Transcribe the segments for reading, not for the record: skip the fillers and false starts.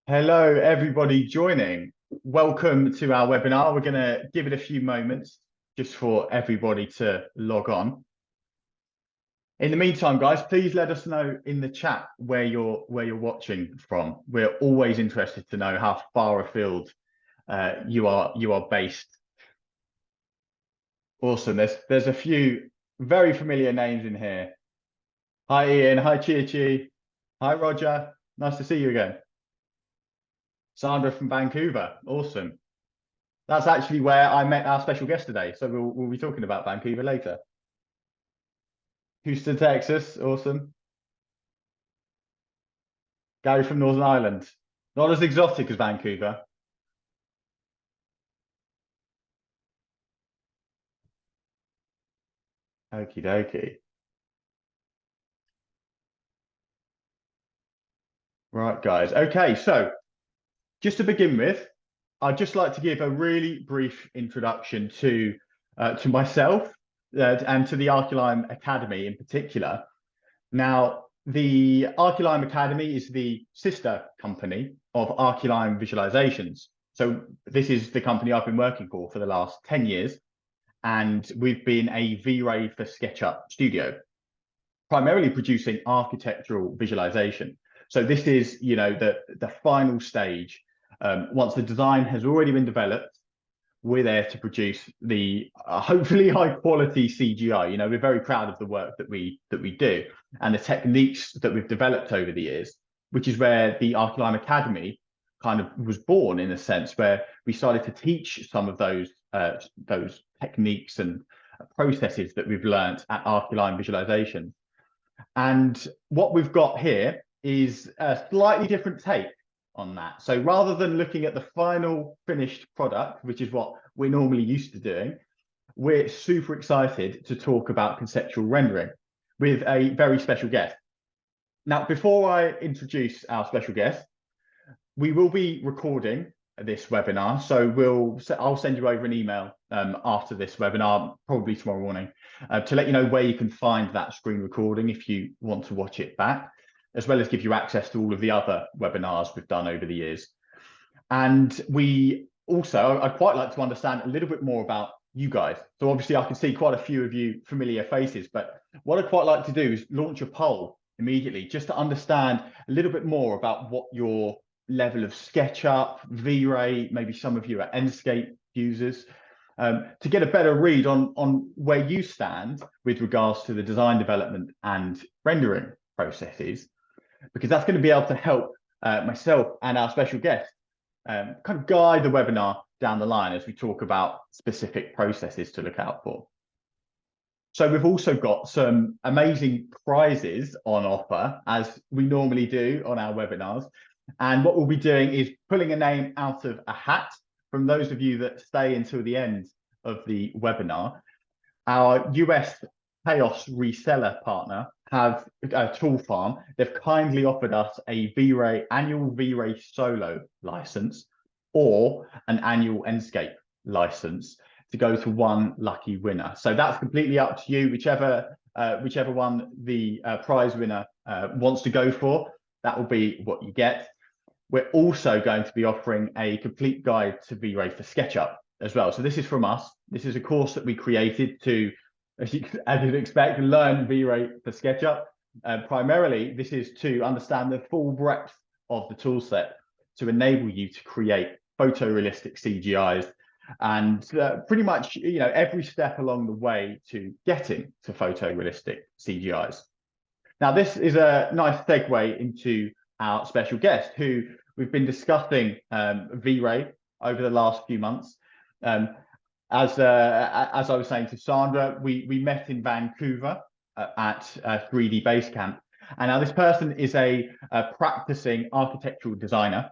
Hello, everybody joining. Welcome to our webinar. We're going to give it a few moments just for everybody to log on. In the meantime, guys, please let us know in the chat where you're watching from. We're always interested to know how far afield you are based. Awesome. There's a few very familiar names in here. Hi, Ian. Hi, Chi. Hi, Roger. Nice to see you again. Sandra from Vancouver. Awesome. That's actually where I met our special guest today. So we'll be talking about Vancouver later. Houston, Texas. Awesome. Gary from Northern Ireland. Not as exotic as Vancouver. Okie dokie. Right, guys. Okay, so just to begin with, I'd just like to give a really brief introduction to myself and to the Archilime Academy in particular. Now, the Archilime Academy is the sister company of Archilime Visualizations. So this is the company I've been working for the last 10 years. And we've been a V-Ray for SketchUp studio, primarily producing architectural visualization. So this is, the final stage. Once the design has already been developed, we're there to produce the hopefully high quality CGI. We're very proud of the work that we do and the techniques that we've developed over the years, which is where the Archilime Academy kind of was born, in a sense, where we started to teach some of those techniques and processes that we've learned at Archilime Visualization. And what we've got here is a slightly different take on that. So rather than looking at the final finished product, which is what we're normally used to doing, we're super excited to talk about conceptual rendering with a very special guest. Now, before I introduce our special guest, we will be recording this webinar. So I'll send you over an email after this webinar, probably tomorrow morning, to let you know where you can find that screen recording if you want to watch it back, as well as give you access to all of the other webinars we've done over the years. And I'd quite like to understand a little bit more about you guys. So obviously I can see quite a few of you familiar faces, but what I'd quite like to do is launch a poll immediately just to understand a little bit more about what your level of SketchUp, V-Ray, maybe some of you are Enscape users, to get a better read on where you stand with regards to the design development and rendering processes, because that's going to be able to help myself and our special guest kind of guide the webinar down the line as we talk about specific processes to look out for. So we've also got some amazing prizes on offer, as we normally do on our webinars. And what we'll be doing is pulling a name out of a hat from those of you that stay until the end of the webinar. Our US Chaos reseller partner have a tool farm. They've kindly offered us a V-Ray annual V-Ray solo license or an annual Enscape license to go to one lucky winner. So that's completely up to you, whichever one the prize winner wants to go for. That will be what you get. We're also going to be offering a complete guide to V-Ray for SketchUp as well. So this is from us. This is a course that we created to, as you'd expect, learn V-Ray for SketchUp. Primarily, this is to understand the full breadth of the tool set to enable you to create photorealistic CGIs and pretty much every step along the way to getting to photorealistic CGIs. Now, this is a nice segue into our special guest, who we've been discussing V-Ray over the last few months. As I was saying to Sandra, we met in Vancouver at 3D Basecamp. And now this person is a practicing architectural designer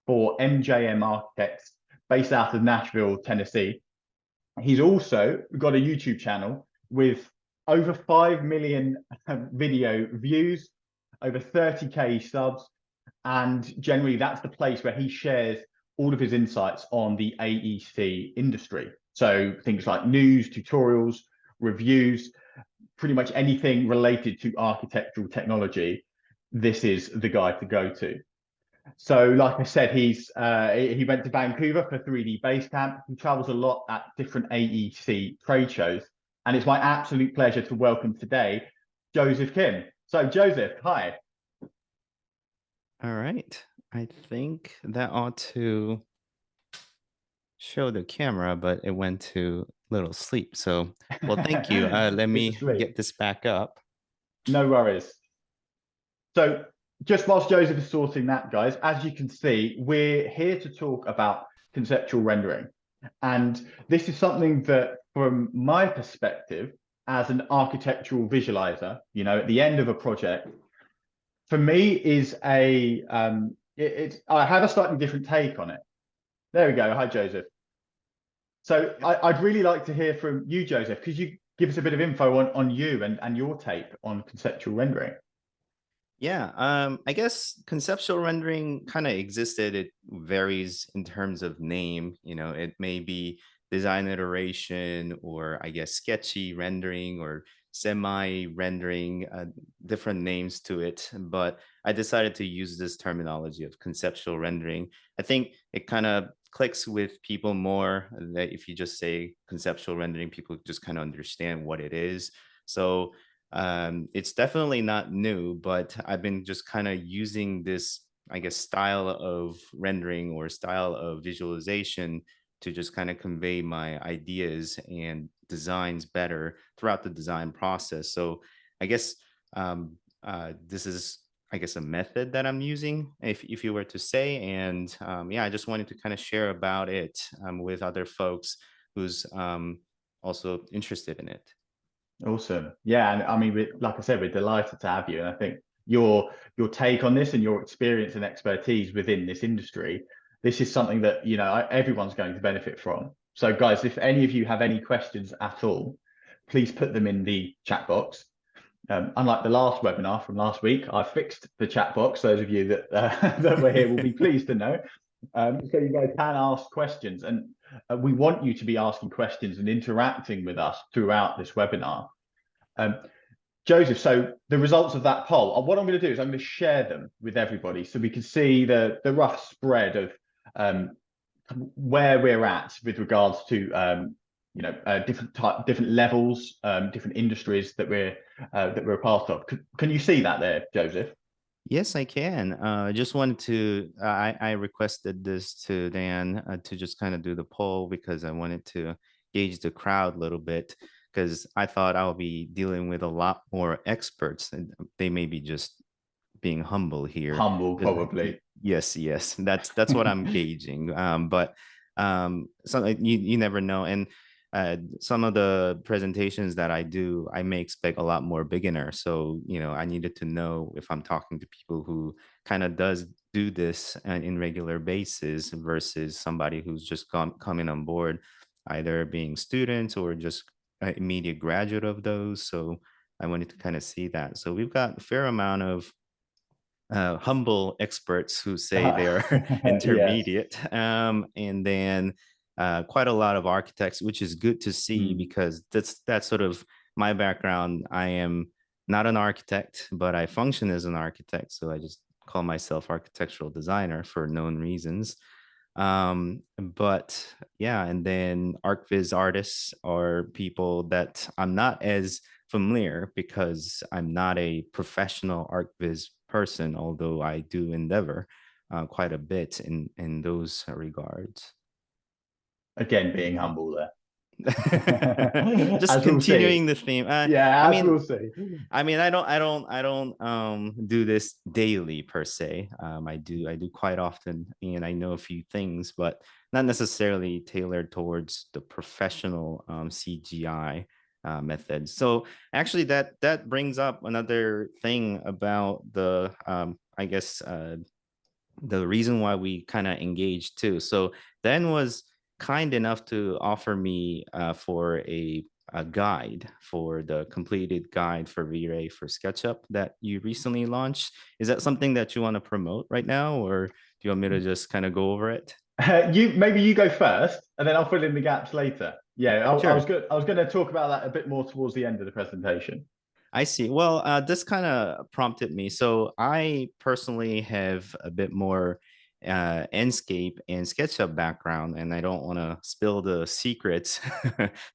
for MJM Architects based out of Nashville, Tennessee. He's also got a YouTube channel with over 5 million video views, over 30K subs, and generally that's the place where he shares all of his insights on the AEC industry. So things like news, tutorials, reviews, pretty much anything related to architectural technology, this is the guy to go to. So, like I said, he went to Vancouver for 3D Basecamp. He travels a lot at different AEC trade shows, and it's my absolute pleasure to welcome today Joseph Kim. So, Joseph, hi. All right. I think that ought to show the camera, but it went to little sleep. So, well, thank you. Let It's me asleep. get this back up. No worries. So, just whilst Joseph is sorting that, guys, as you can see, we're here to talk about conceptual rendering. And this is something that, from my perspective, as an architectural visualizer, at the end of a project, for me is I have a slightly different take on it. There we go. Hi, Joseph. So I'd really like to hear from you, Joseph. Could you give us a bit of info on you and your take on conceptual rendering? Yeah, I guess conceptual rendering kind of existed. It varies in terms of name. It may be design iteration, or I guess sketchy rendering, or semi rendering, different names to it. But I decided to use this terminology of conceptual rendering. I think it kind of clicks with people more, that if you just say conceptual rendering, people just kind of understand what it is. So it's definitely not new, but I've been just kind of using this, I guess, style of rendering or style of visualization to just kind of convey my ideas and designs better throughout the design process. So I guess this is, I guess, a method that I'm using, if you were to say. And yeah, I just wanted to kind of share about it with other folks who's also interested in it. Awesome. Yeah, and I mean, like I said, we're delighted to have you. And I think your take on this and your experience and expertise within this industry, this is something that everyone's going to benefit from. So, guys, if any of you have any questions at all, please put them in the chat box. Unlike the last webinar from last week, I fixed the chat box. Those of you that that were here will be pleased to know. So you guys can ask questions, and we want you to be asking questions and interacting with us throughout this webinar. Um, Joseph, so the results of that poll, what I'm going to do is I'm going to share them with everybody so we can see the rough spread of where we're at with regards to different levels, different industries that we're a part of. Can you see that there, Joseph? Yes, I can. Just wanted to, I requested this to Dan to just kind of do the poll because I wanted to gauge the crowd a little bit, because I thought I'll be dealing with a lot more experts, and they may be just being humble here. Humble, probably. Yes, yes, that's what I'm gauging. But so you never know. And some of the presentations that I do, I may expect a lot more beginner. So, I needed to know if I'm talking to people who kind of does do this in regular basis versus somebody who's just coming on board, either being students or just an immediate graduate of those. So I wanted to kind of see that. So we've got a fair amount of humble experts who say they're Yes. intermediate, and then quite a lot of architects, which is good to see Mm. because that's sort of my background. I am not an architect, but I function as an architect, so I just call myself architectural designer for known reasons. But yeah, and then ArcViz artists are people that I'm not as familiar because I'm not a professional ArcViz person, although I do endeavor quite a bit in those regards. Again, being humble there. Just As we'll see. continuing the theme. I Yeah, as mean, we'll see. I don't do this daily per se. I do quite often, and I know a few things, but not necessarily tailored towards the professional CGI method. So actually, that brings up another thing about the I guess the reason why we kind of engaged too. So Dan was kind enough to offer me for a guide, for the completed guide for V-Ray for SketchUp that you recently launched. Is that something that you want to promote right now, or do you want me to just kind of go over it? You go first, and then I'll fill in the gaps later. Yeah, I was Sure. good. I was going to talk about that a bit more towards the end of the presentation. I see. Well, this kind of prompted me. So I personally have a bit more Enscape and SketchUp background, and I don't want to spill the secrets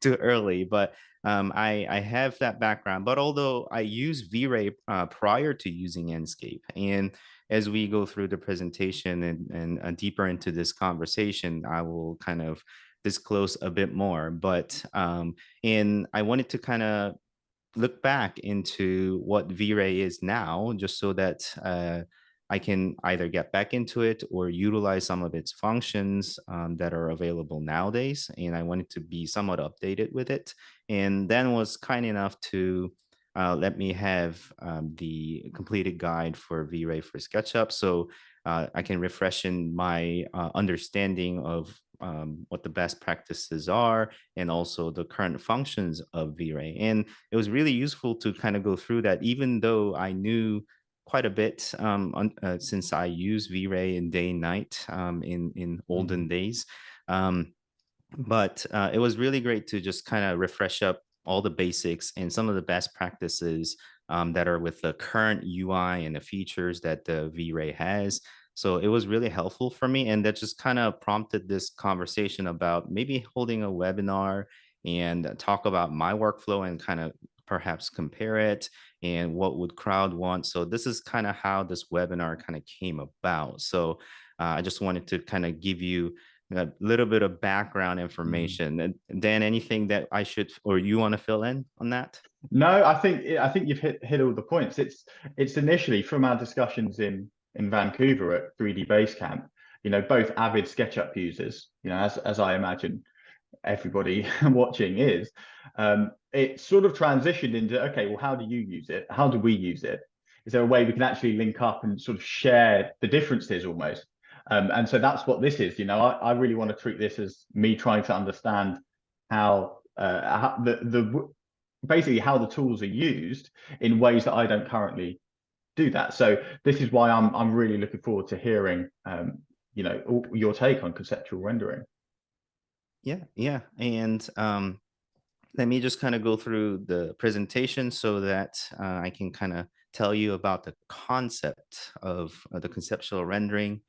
too early, but I have that background. But although I used V-Ray prior to using Enscape, and as we go through the presentation and deeper into this conversation, I will kind of disclose a bit more. But and I wanted to kind of look back into what V-Ray is now, just so that I can either get back into it or utilize some of its functions that are available nowadays. And I wanted to be somewhat updated with it. And Dan was kind enough to let me have the completed guide for V-Ray for SketchUp, so I can refresh in my understanding of what the best practices are and also the current functions of V-Ray. And it was really useful to kind of go through that, even though I knew quite a bit since I used V-Ray in day and night in olden days. Um, but it was really great to just kind of refresh up all the basics and some of the best practices that are with the current UI and the features that the V-Ray has. So it was really helpful for me. And that just kind of prompted this conversation about maybe holding a webinar and talk about my workflow and kind of perhaps compare it and what would crowd want. So this is kind of how this webinar kind of came about. So I just wanted to kind of give you a little bit of background Mhm. information. And Dan, anything that I should or you want to fill in on that? No, I think you've hit all the points. It's initially from our discussions in Vancouver at 3D Basecamp, both avid SketchUp users, as I imagine everybody watching is, it sort of transitioned into, okay, well, how do you use it? How do we use it? Is there a way we can actually link up and sort of share the differences almost? And so that's what this is. I really want to treat this as me trying to understand how the basically how the tools are used in ways that I don't currently do that. So this is why I'm really looking forward to hearing your take on conceptual rendering. Yeah, yeah. And let me just kind of go through the presentation so that I can kind of tell you about the concept of the conceptual rendering.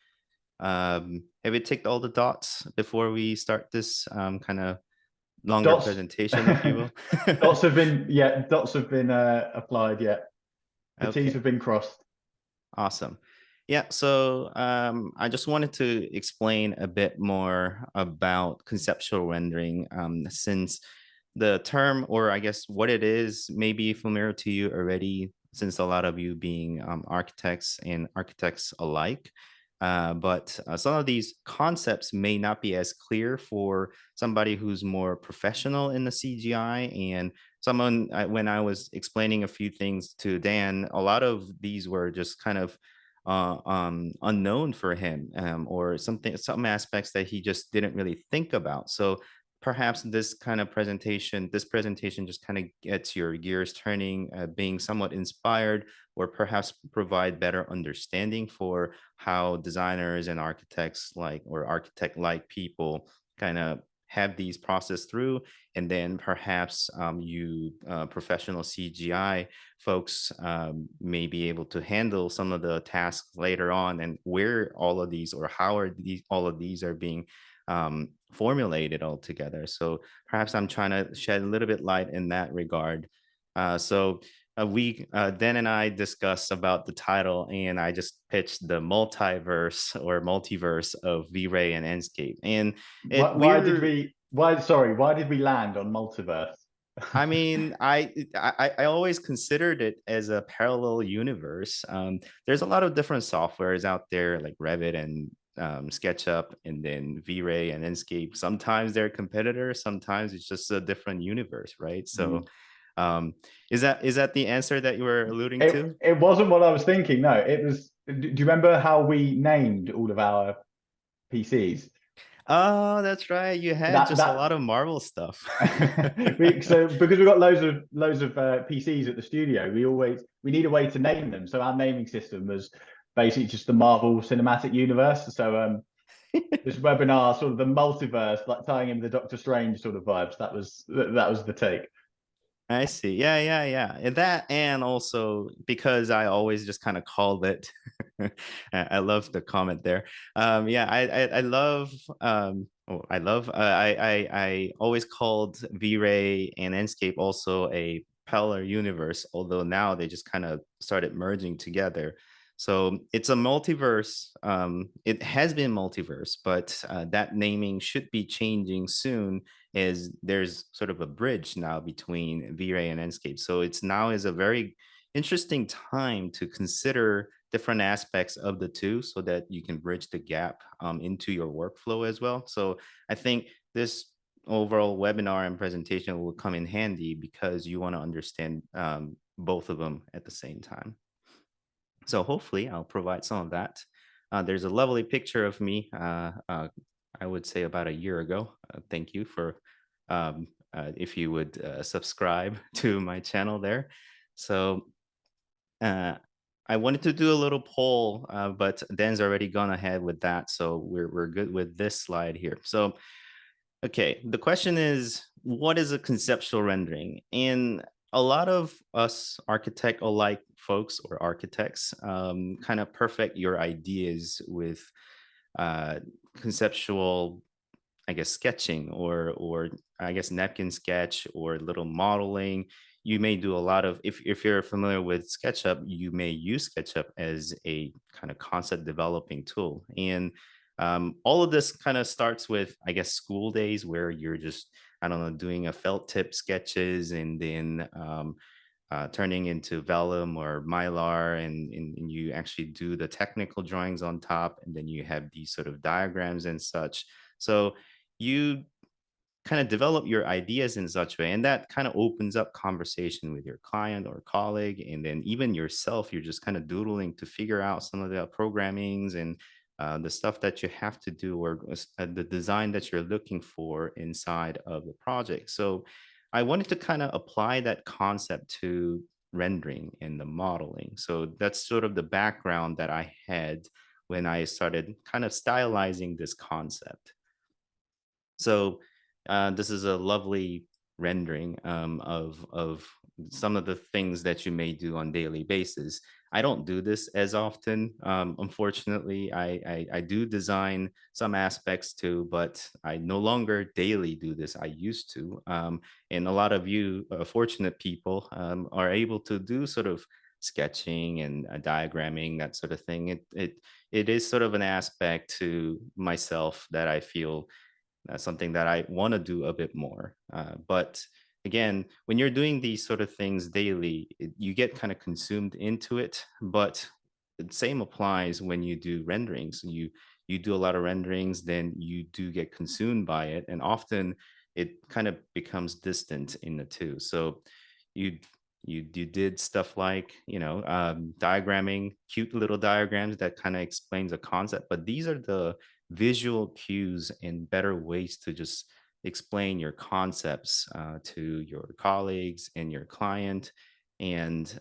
Have you ticked all the dots before we start this kind of longer Dots presentation, if you will? dots have been applied yet. The T's Okay. have been crossed. Awesome. Yeah, so I just wanted to explain a bit more about conceptual rendering, since the term, or I guess what it is, may be familiar to you already, since a lot of you being architects and architects alike. But some of these concepts may not be as clear for somebody who's more professional in the CGI. And when I was explaining a few things to Dan, a lot of these were just kind of unknown for him, or some aspects that he just didn't really think about. So perhaps this presentation just kind of gets your gears turning, being somewhat inspired, or perhaps provide better understanding for how designers and architects or architect like people kind of have these process through. And then perhaps you professional CGI folks may be able to handle some of the tasks later on, and where all of these, or how are all of these are being formulated all together. So perhaps I'm trying to shed a little bit light in that regard. So Dan and I discussed about the title, and I just pitched the multiverse of V-Ray and Enscape. And Why, why did we? Why did we land on multiverse? I mean, I always considered it as a parallel universe. There's a lot of different softwares out there, like Revit and SketchUp, and then V-Ray and Enscape. Sometimes they're competitors, sometimes it's just a different universe, right? So, Mm. is that the answer that you were alluding to? It wasn't what I was thinking. No, it was. Do you remember how we named all of our PCs? Oh, that's right. You had That just a that lot of Marvel stuff. so because we've got loads of PCs at the studio, we need a way to name them. So our naming system was basically just the Marvel Cinematic Universe. So this webinar, sort of the multiverse, like tying in with the Doctor Strange sort of vibes. That was the take. I see. Yeah, yeah, yeah. And that, and also because I always just kind of called it. I love the comment there. Yeah, I love. I love. I always called V-Ray and Enscape also a parallel universe, although now they just kind of started merging together. So it's a multiverse. It has been multiverse, but that naming should be changing soon, is there's sort of a bridge now between V-Ray and Enscape. So it's now is a very interesting time to consider different aspects of the two so that you can bridge the gap into your workflow as well. So I think this overall webinar and presentation will come in handy because you want to understand both of them at the same time. So hopefully I'll provide some of that. There's a lovely picture of me, I would say about a year ago. Thank you for if you would subscribe to my channel there. So uh, I wanted to do a little poll, but Dan's already gone ahead with that. So we're good with this slide here. So okay, the question is, what is a conceptual rendering? And a lot of us architect alike folks or architects kind of perfect your ideas with uh, conceptual, I guess, sketching, or I guess napkin sketch or little modeling. You may do a lot of, if you're familiar with SketchUp, you may use SketchUp as a kind of concept developing tool. And all of this kind of starts with, I guess, school days where you're just, I don't know, doing a felt tip sketches, and then turning into vellum or mylar, and you actually do the technical drawings on top, and then you have these sort of diagrams and such. So you kind of develop your ideas in such a way, and that kind of opens up conversation with your client or colleague, and then even yourself, you're just kind of doodling to figure out some of the programmings and the stuff that you have to do, or the design that you're looking for inside of the project. So I wanted to kind of apply that concept to rendering and the modeling. So that's sort of the background that I had when I started kind of stylizing this concept. So this is a lovely rendering of some of the things that you may do on daily basis. I don't do this as often. Unfortunately, I do design some aspects too, but I no longer daily do this. I used to, and a lot of you fortunate people are able to do sort of sketching and diagramming, that sort of thing. It is sort of an aspect to myself that I feel that's something that I want to do a bit more. But again, when you're doing these sort of things daily, you get kind of consumed into it. But the same applies when you do renderings. You do a lot of renderings, then you do get consumed by it, and often it kind of becomes distant in the two. So you you did stuff like, diagramming, cute little diagrams that kind of explains a concept, but these are the visual cues and better ways to just explain your concepts to your colleagues and your client. And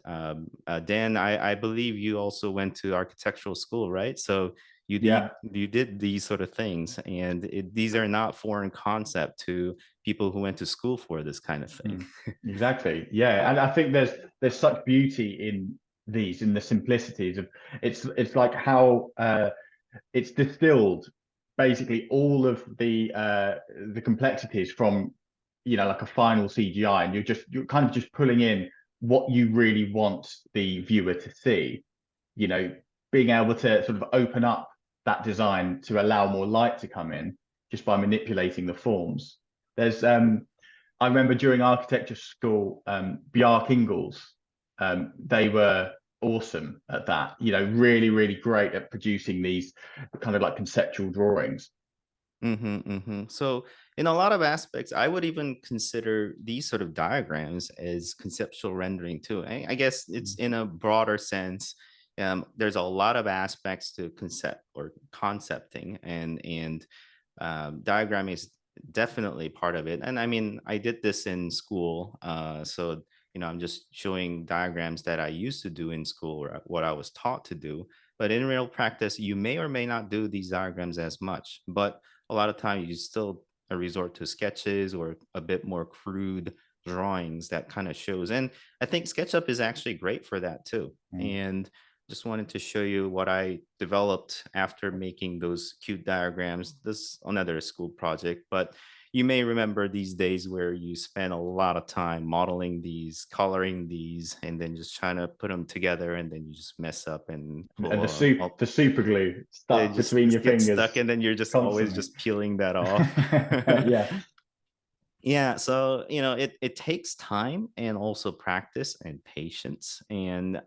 Dan, I believe you also went to architectural school, right? So Yeah. you did these sort of things, and these are not foreign concept to people who went to school for this kind of thing. Mm, exactly. Yeah, and I think there's such beauty in these, in the simplicities of it's like how it's distilled basically all of the complexities from, like a final CGI, and you're kind of just pulling in what you really want the viewer to see, you know, being able to sort of open up that design to allow more light to come in just by manipulating the forms. There's I remember during architecture school, Bjark Ingels, they were awesome at that, really, really great at producing these kind of like conceptual drawings. So, in a lot of aspects, I would even consider these sort of diagrams as conceptual rendering too. I guess it's in a broader sense. There's a lot of aspects to concept or concepting, and diagramming is definitely part of it. And I mean, I did this in school, so I'm just showing diagrams that I used to do in school, or what I was taught to do. But in real practice, you may or may not do these diagrams as much, but a lot of times you still resort to sketches or a bit more crude drawings that kind of shows. And I think SketchUp is actually great for that too. Mm. And just wanted to show you what I developed after making those cute diagrams. This another school project, but you may remember these days where you spend a lot of time modeling these, coloring these, and then just trying to put them together, and then you just mess up and And pull the a the super glue it stuck between just your gets stuck, fingers and then you're just always constantly. just peeling that off. Yeah. Yeah, so, it takes time and also practice and patience, and,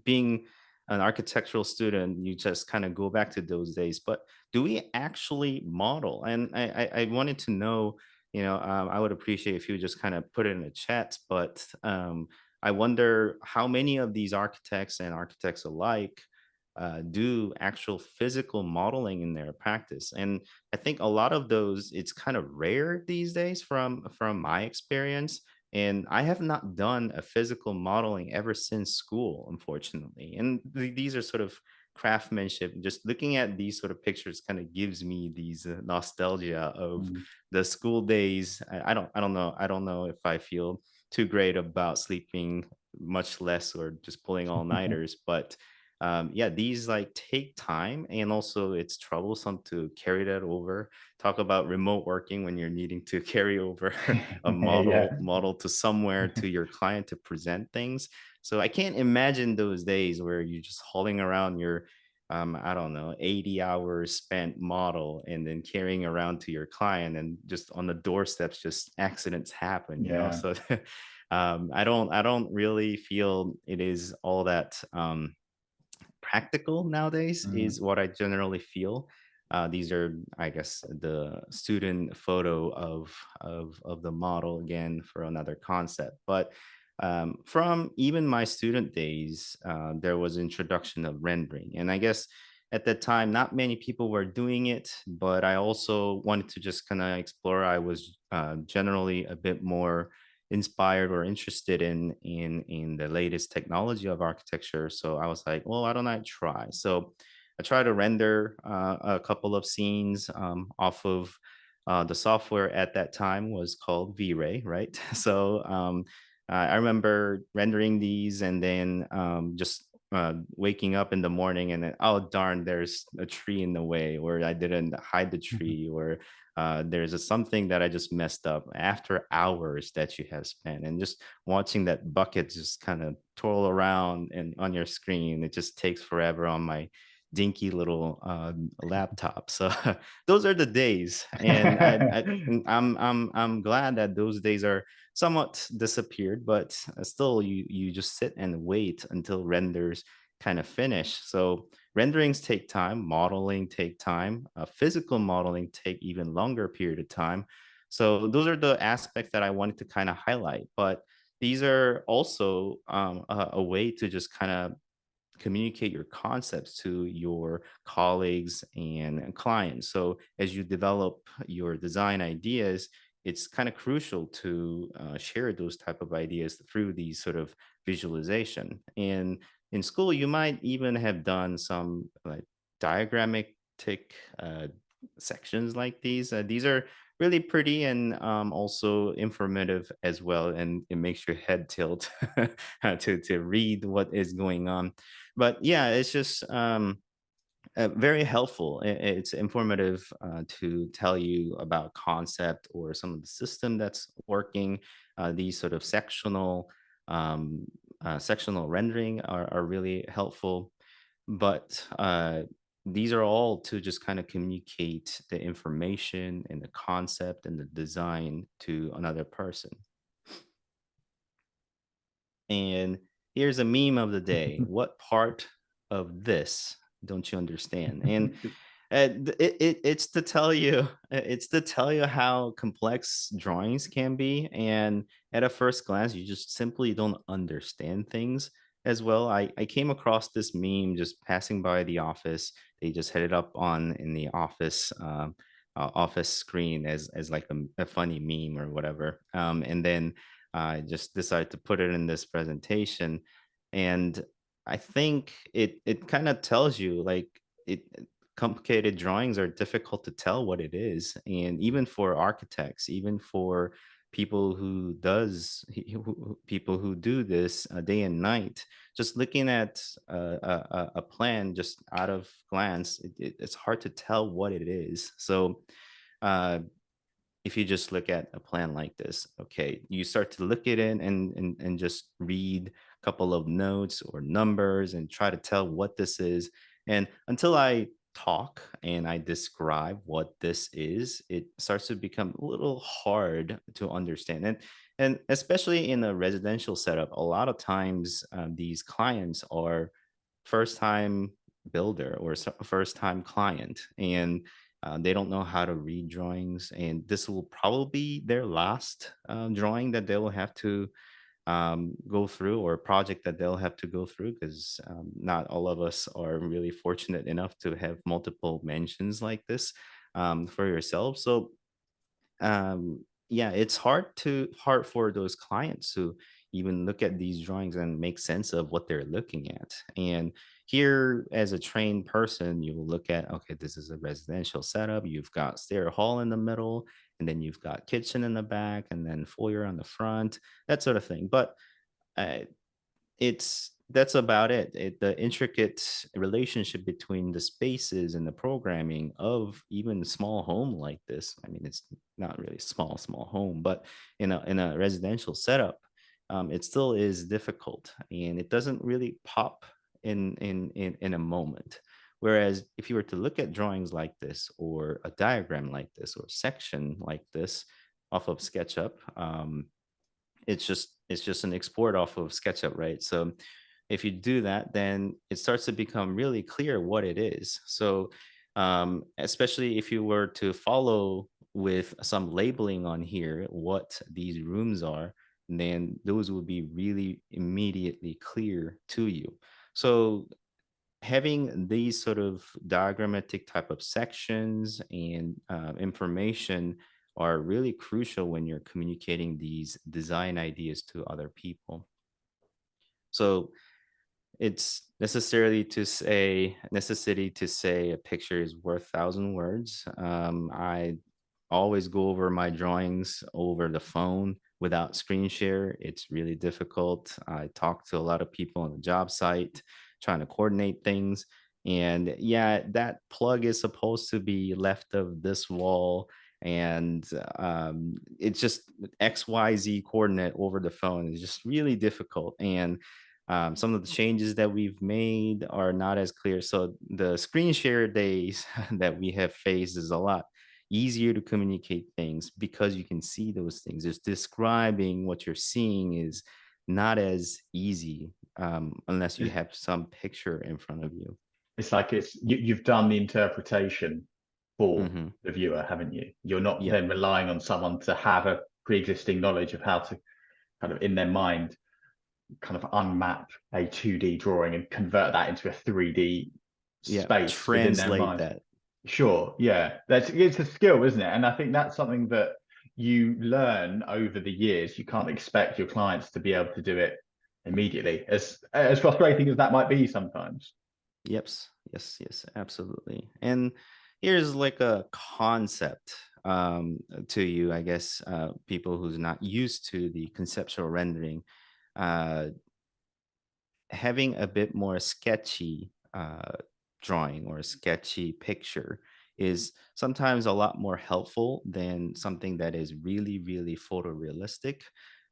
being an architectural student, you just kinda go back to those days, but do we actually model? And I wanted to know, I would appreciate if you just kinda put it in the chat, but, I wonder how many of these architects and architects alike, do actual physical modeling in their practice, and I think a lot of those, it's kind of rare these days from my experience. And I have not done a physical modeling ever since school, unfortunately. And these are sort of craftsmanship. Just looking at these sort of pictures kind of gives me these nostalgia of Mm. the school days. I don't know if I feel too great about sleeping, much less or just pulling all nighters, but yeah, these like take time, and also it's troublesome to carry that over. Talk about remote working when you're needing to carry over a model Yeah. model to somewhere to your client to present things. So I can't imagine those days where you're just hauling around your I don't know, 80 hours spent model and then carrying around to your client, and just on the doorsteps just accidents happen. Yeah. So I don't really feel it is all that practical nowadays, Mm. is what I generally feel. These are, I guess, the student photo of the model again for another concept. But from even my student days, there was introduction of rendering, and I guess at that time, not many people were doing it. But I also wanted to just kind of explore. I was generally a bit more inspired or interested in the latest technology of architecture. So I was like, well, why don't I try? So I tried to render a couple of scenes off of the software at that time was called V-Ray, right? So I remember rendering these, and then just waking up in the morning, and then, oh darn, there's a tree in the way, or I didn't hide the tree, or there's something that I just messed up after hours that you have spent, and just watching that bucket just kind of twirl around and on your screen. It just takes forever on my dinky little laptop. So those are the days, and I'm glad that those days are somewhat disappeared, but still, you just sit and wait until renders kind of finish. So renderings take time, modeling take time, physical modeling take even longer period of time. So those are the aspects that I wanted to kind of highlight. But these are also a way to just kind of communicate your concepts to your colleagues and clients. So as you develop your design ideas, it's kind of crucial to share those type of ideas through these sort of visualization. And in school, you might even have done some like diagrammatic uh, sections like these. These are really pretty and also informative as well, and it makes your head tilt to read what is going on. But yeah, it's just very helpful. It's informative to tell you about concept or some of the system that's working. These sort of um, sectional rendering are really helpful. But these are all to just kind of communicate the information and the concept and the design to another person. And here's a meme of the day. What part of this don't you understand? And it's to tell you it's to tell you how complex drawings can be, and at a first glance you just simply don't understand things as well. I came across this meme just passing by the office. They just had it up on in the office screen as like a funny meme or whatever, and then I just decided to put it in this presentation. And I think it kind of tells you like it complicated drawings are difficult to tell what it is. And even for architects, even for people who do this day and night, just looking at a plan just out of glance, it's hard to tell what it is. So uh, if you just look at a plan like this, okay, you start to look at it and just read a couple of notes or numbers and try to tell what this is. And until I talk and I describe what this is, it starts to become a little hard to understand. And especially in a residential setup, a lot of times these clients are first time builder or first time client, and they don't know how to read drawings, and this will probably be their last drawing that they will have to go through, or project that they'll have to go through, because not all of us are really fortunate enough to have multiple mentions like this for yourself. So yeah, it's hard for those clients to even look at these drawings and make sense of what they're looking at. And here, as a trained person, you will look at, okay, this is a residential setup, you've got stair hall in the middle, and then you've got kitchen in the back, and then foyer on the front, that sort of thing. But uh, it's that's about it. The intricate relationship between the spaces and the programming of even a small home like this. I mean, it's not really small home, but in a residential setup, it still is difficult, and it doesn't really pop in a moment. Whereas if you were to look at drawings like this, or a diagram like this, or section like this off of SketchUp, it's just an export off of SketchUp, right? So if you do that, then it starts to become really clear what it is. So especially if you were to follow with some labeling on here what these rooms are, then those will be really immediately clear to you. So having these sort of diagrammatic type of sections and information are really crucial when you're communicating these design ideas to other people. So it's necessity to say a picture is worth thousand words. I always go over my drawings over the phone without screen share. It's really difficult. I talk to a lot of people on the job site trying to coordinate things. And yeah, that plug is supposed to be left of this wall. And it's just XYZ coordinate over the phone is just really difficult. And some of the changes that we've made are not as clear. So the screen share days that we have faced is a lot easier to communicate things because you can see those things. Just describing what you're seeing is not as easy unless you have some picture in front of you. It's like you've done the interpretation for Hmm. the viewer, haven't you? You're not Yeah. then relying on someone to have a pre-existing knowledge of how to kind of in their mind kind of unmap a 2D drawing and convert that into a 3D Yeah. space within their Translate mind. that. Sure, yeah, it's a skill, isn't it? And I think that's something that you learn over the years. You can't expect your clients to be able to do it immediately, as frustrating as that might be sometimes. Yep. Yes, absolutely. And here's like a concept to you, I guess, people who's not used to the conceptual rendering. Uh, Having a bit more sketchy drawing or a sketchy picture is sometimes a lot more helpful than something that is really, really photorealistic,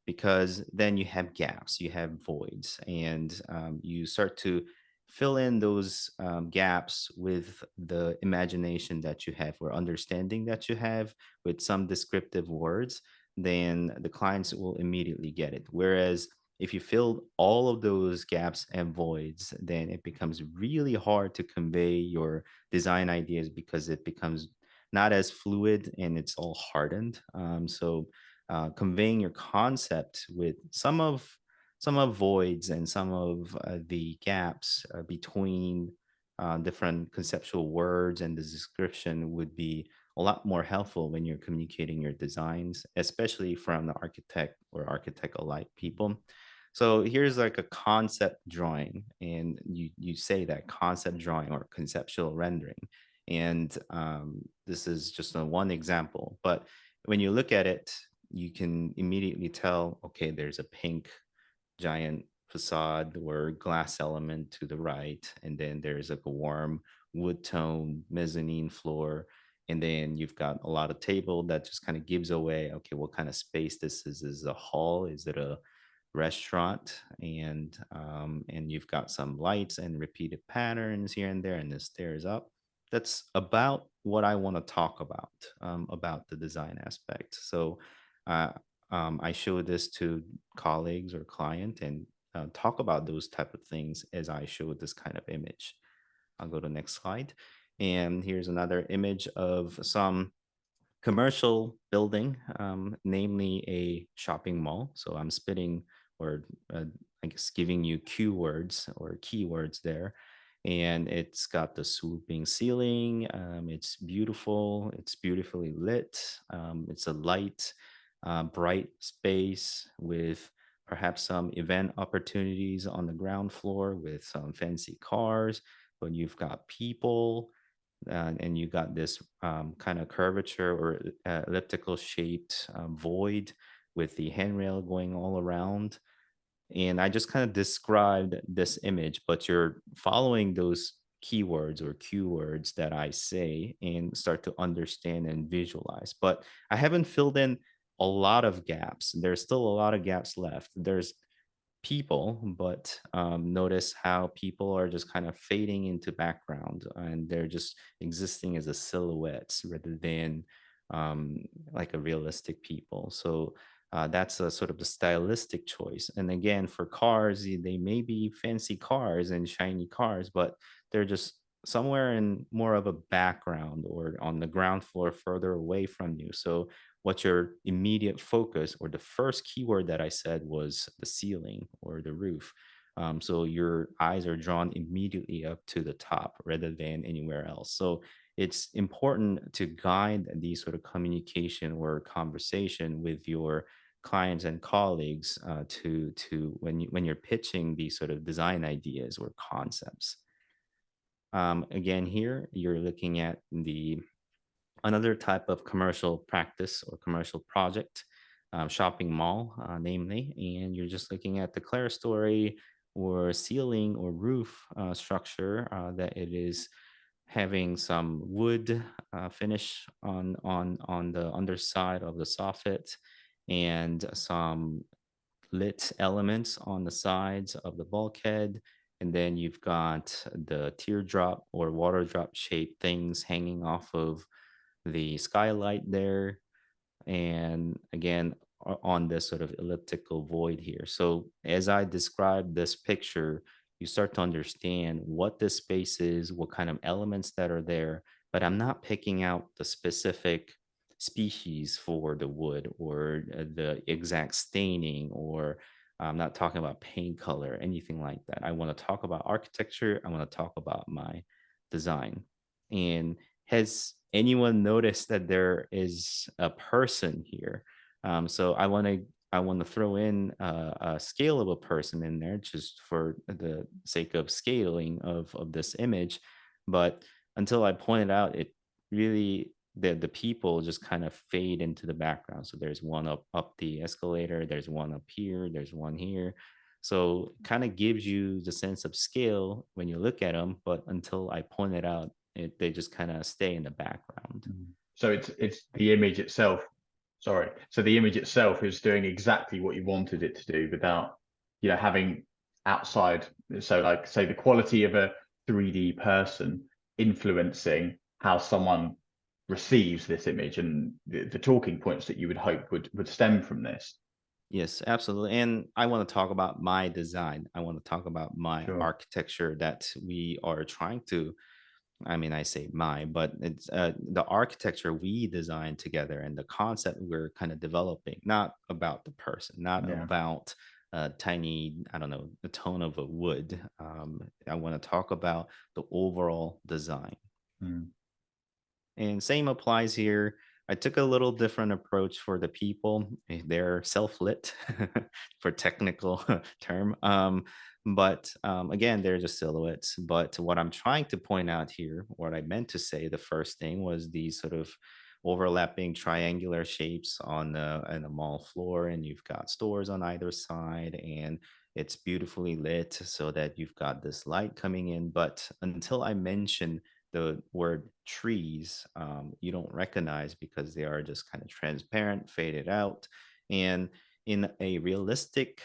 because then you have gaps, you have voids, and you start to fill in those gaps with the imagination that you have or understanding that you have with some descriptive words. Then the clients will immediately get it. Whereas if you fill all of those gaps and voids, then it becomes really hard to convey your design ideas because it becomes not as fluid and it's all hardened. So conveying your concept with some of voids and some of the gaps between different conceptual words and the description would be a lot more helpful when you're communicating your designs, especially from the architect or architect alike people. So here's like a concept drawing, and you say that concept drawing or conceptual rendering, and this is just a one example. But when you look at it, you can immediately tell, okay, there's a pink giant facade or glass element to the right, and then there's like a warm wood tone mezzanine floor, and then you've got a lot of table that just kind of gives away, okay, what kind of space this is. Is it a hall? Is it a restaurant? And you've got some lights and repeated patterns here and there, and the stairs up. That's about what I want to talk about the design aspect. So uh, I show this to colleagues or client and talk about those type of things as I show this kind of image. I'll go to the next slide. And here's another image of some commercial building, namely a shopping mall. So I'm spitting or I guess giving you keywords or keywords there. And it's got the swooping ceiling. It's beautiful. It's beautifully lit. It's a light, bright space with perhaps some event opportunities on the ground floor with some fancy cars. But you've got people, and you got this kind of curvature or elliptical shaped void with the handrail going all around. And I just kind of described this image, but you're following those keywords or keywords that I say and start to understand and visualize. But I haven't filled in a lot of gaps. There's still a lot of gaps left. There's people, but notice how people are just kind of fading into background and they're just existing as a silhouettes rather than um, like a realistic people. So that's a sort of the stylistic choice. And again, for cars, they may be fancy cars and shiny cars, but they're just somewhere in more of a background or on the ground floor further away from you. So what your immediate focus or the first keyword that I said was the ceiling or the roof. So your eyes are drawn immediately up to the top rather than anywhere else. So it's important to guide these sort of communication or conversation with your clients and colleagues to when you're pitching these sort of design ideas or concepts. Again, here you're looking at the another type of commercial practice or commercial project, shopping mall, namely, and you're just looking at the clerestory or ceiling or roof structure that it is having some wood finish on the underside of the soffit and some lit elements on the sides of the bulkhead. And then you've got the teardrop or water drop shaped things hanging off of the skylight there, and again on this sort of elliptical void here. So as I describe this picture, you start to understand what this space is, what kind of elements that are there, but I'm not picking out the specific species for the wood or the exact staining, or I'm not talking about paint color, anything like that. I want to talk about architecture. I want to talk about my design. And has anyone noticed that there is a person here? So I want to throw in a scale of a person in there just for the sake of scaling of this image. But until I pointed out, it really the people just kind of fade into the background. So there's one up the escalator, there's one up here, there's one here. So kind of gives you the sense of scale when you look at them, but until I point it out, they just kind of stay in the background. So it's the image itself. Sorry. So the image itself is doing exactly what you wanted it to do without, having outside. So like say the quality of a 3D person influencing how someone receives this image and the talking points that you would hope would stem from this. Yes, absolutely. And I want to talk about my design. I want to talk about my Sure. architecture that we are trying to, I mean, I say my, but it's the architecture we designed together and the concept we're kind of developing, not about the person, not Yeah. about a tiny, I don't know, the tone of a wood. I want to talk about the overall design. Mm. And same applies here. I took a little different approach for the people. They're self-lit for technical term. But again, they're just silhouettes. But what I'm trying to point out here, what I meant to say, the first thing was the sort of overlapping triangular shapes on the mall floor, and you've got stores on either side, and it's beautifully lit so that you've got this light coming in. But until I mention the word trees, you don't recognize, because they are just kind of transparent, faded out. And in a realistic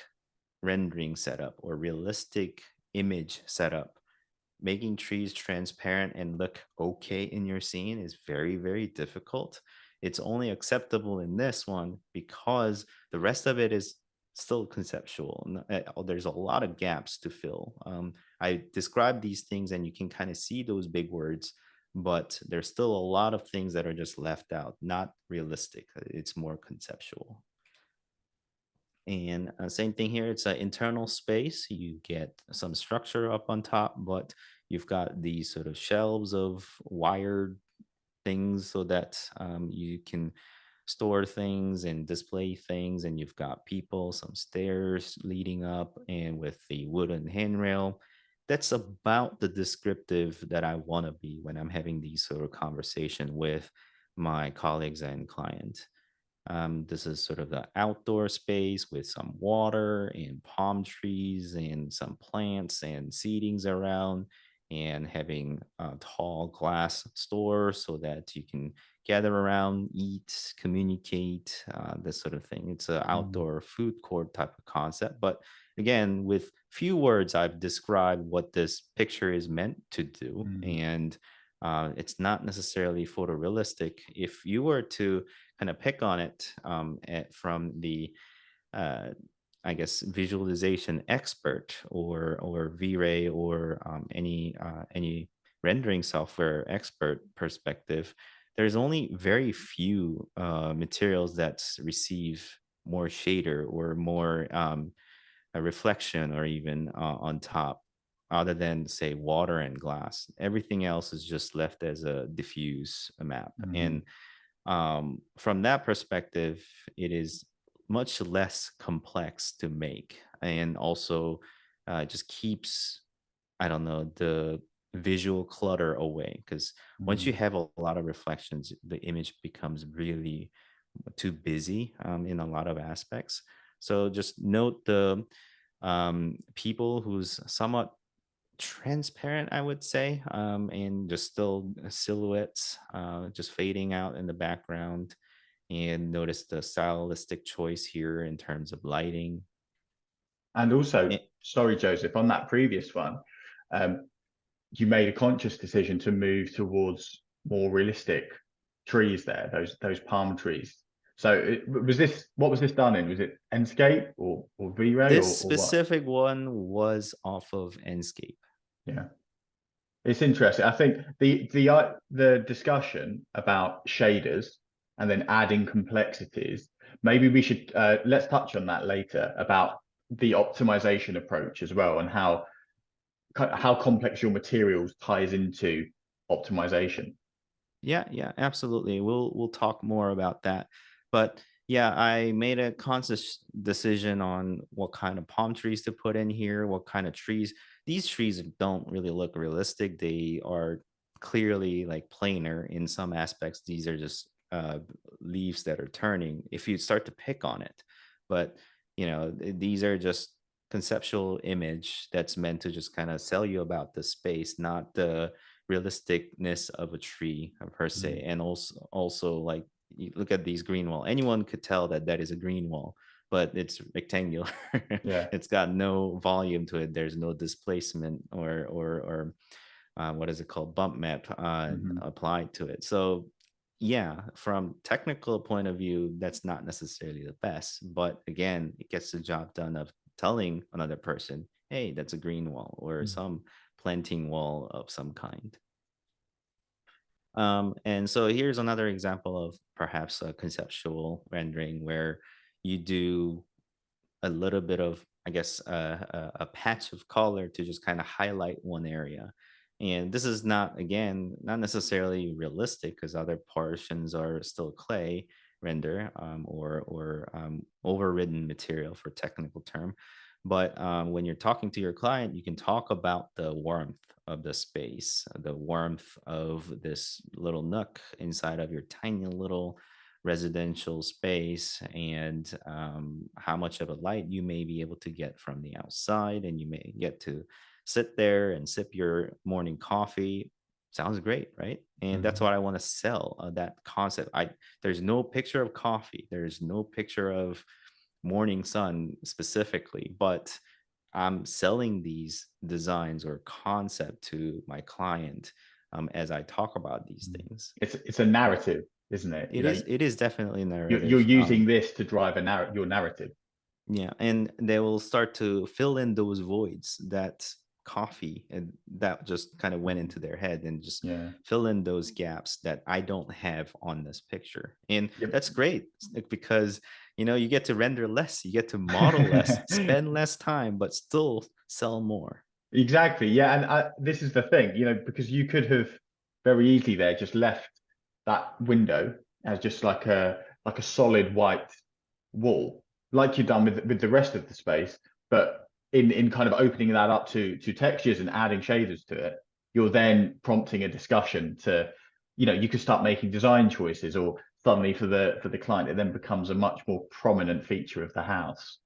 rendering setup or realistic image setup, making trees transparent and look okay in your scene is very, very difficult. It's only acceptable in this one because the rest of it is still conceptual. There's a lot of gaps to fill. I describe these things and you can kind of see those big words, but there's still a lot of things that are just left out, not realistic. It's more conceptual. And same thing here, it's an internal space. You get some structure up on top, but you've got these sort of shelves of wired things so that you can store things and display things. And you've got people, some stairs leading up, and with the wooden handrail. That's about the descriptive that I want to be when I'm having these sort of conversation with my colleagues and clients. This is sort of the outdoor space with some water and palm trees and some plants and seatings around, and having a tall glass store so that you can gather around, eat, communicate, this sort of thing. It's an Mm, outdoor food court type of concept. But again, with few words, I've described what this picture is meant to do. mm, And it's not necessarily photorealistic. If you were to kind of pick on it from the uh, I guess visualization expert or V-Ray or any rendering software expert perspective, there's only very few materials that receive more shader or more a reflection or even on top, other than say water and glass. Everything else is just left as a diffuse map. mm, And from that perspective, it is much less complex to make, and also just keeps, I don't know, the visual clutter away. Because once you mm. have a lot of reflections, the image becomes really too busy in a lot of aspects. So just note the people who's somewhat transparent, I would say, and just still silhouettes, just fading out in the background. And notice the stylistic choice here in terms of lighting. And also, Eh, sorry, Joseph, on that previous one, um, you made a conscious decision to move towards more realistic trees there, those palm trees. So was this, what was this done in? Was it Enscape or V-Ray This or what? specific one was off of Enscape. Yeah. It's interesting. I think the discussion about shaders and then adding complexities, maybe we should let's touch on that later about the optimization approach as well, and how complex your materials ties into optimization. Yeah, yeah, absolutely. We'll talk more about that. But yeah, I made a conscious decision on what kind of palm trees to put in here, what kind of trees. These trees don't really look realistic. They are clearly like planar in some aspects. These are just leaves that are turning if you start to pick on it. But these are just conceptual image that's meant to just kind of sell you about the space, not the realisticness of a tree per se. Mm, And also like, you look at these green wall, anyone could tell that that is a green wall, but it's rectangular. yeah. It's got no volume to it. There's no displacement or what is it called, bump map Hmm. applied to it. So yeah, from technical point of view, that's not necessarily the best, but again, it gets the job done of telling another person, hey, that's a green wall or some planting wall of some kind. And so here's another example of perhaps a conceptual rendering where you do a little bit of, I guess, a patch of color to just kind of highlight one area. And this is not, again, not necessarily realistic because other portions are still clay render, or overridden material for technical term. But when you're talking to your client, you can talk about the warmth of the space, the warmth of this little nook inside of your tiny little residential space, and how much of a light you may be able to get from the outside. And you may get to sit there and sip your morning coffee. Sounds great, right? And that's Mhm. what I want to sell, that concept. There's no picture of coffee, there's no picture of morning sun specifically, but I'm selling these designs or concept to my client, as I talk about these Mm. things. It's a narrative, isn't it? You know, It is definitely you're narrative. using this to drive your narrative. Yeah, and they will start to fill in those voids that coffee and that just kind of went Mhm. into their head, and just Yeah. fill in those gaps that I don't have on this picture. And Yep. that's great, because you get to render less, you get to model less, spend less time, but still sell more. Exactly. Yeah, and this is the thing, because you could have very easily there just left that window as just like a solid white wall, like you've done with the rest of the space. But in kind of opening that up to textures and adding shaders to it, you're then prompting a discussion to, you could start making design choices, or suddenly for the client, it then becomes a much more prominent feature of the house.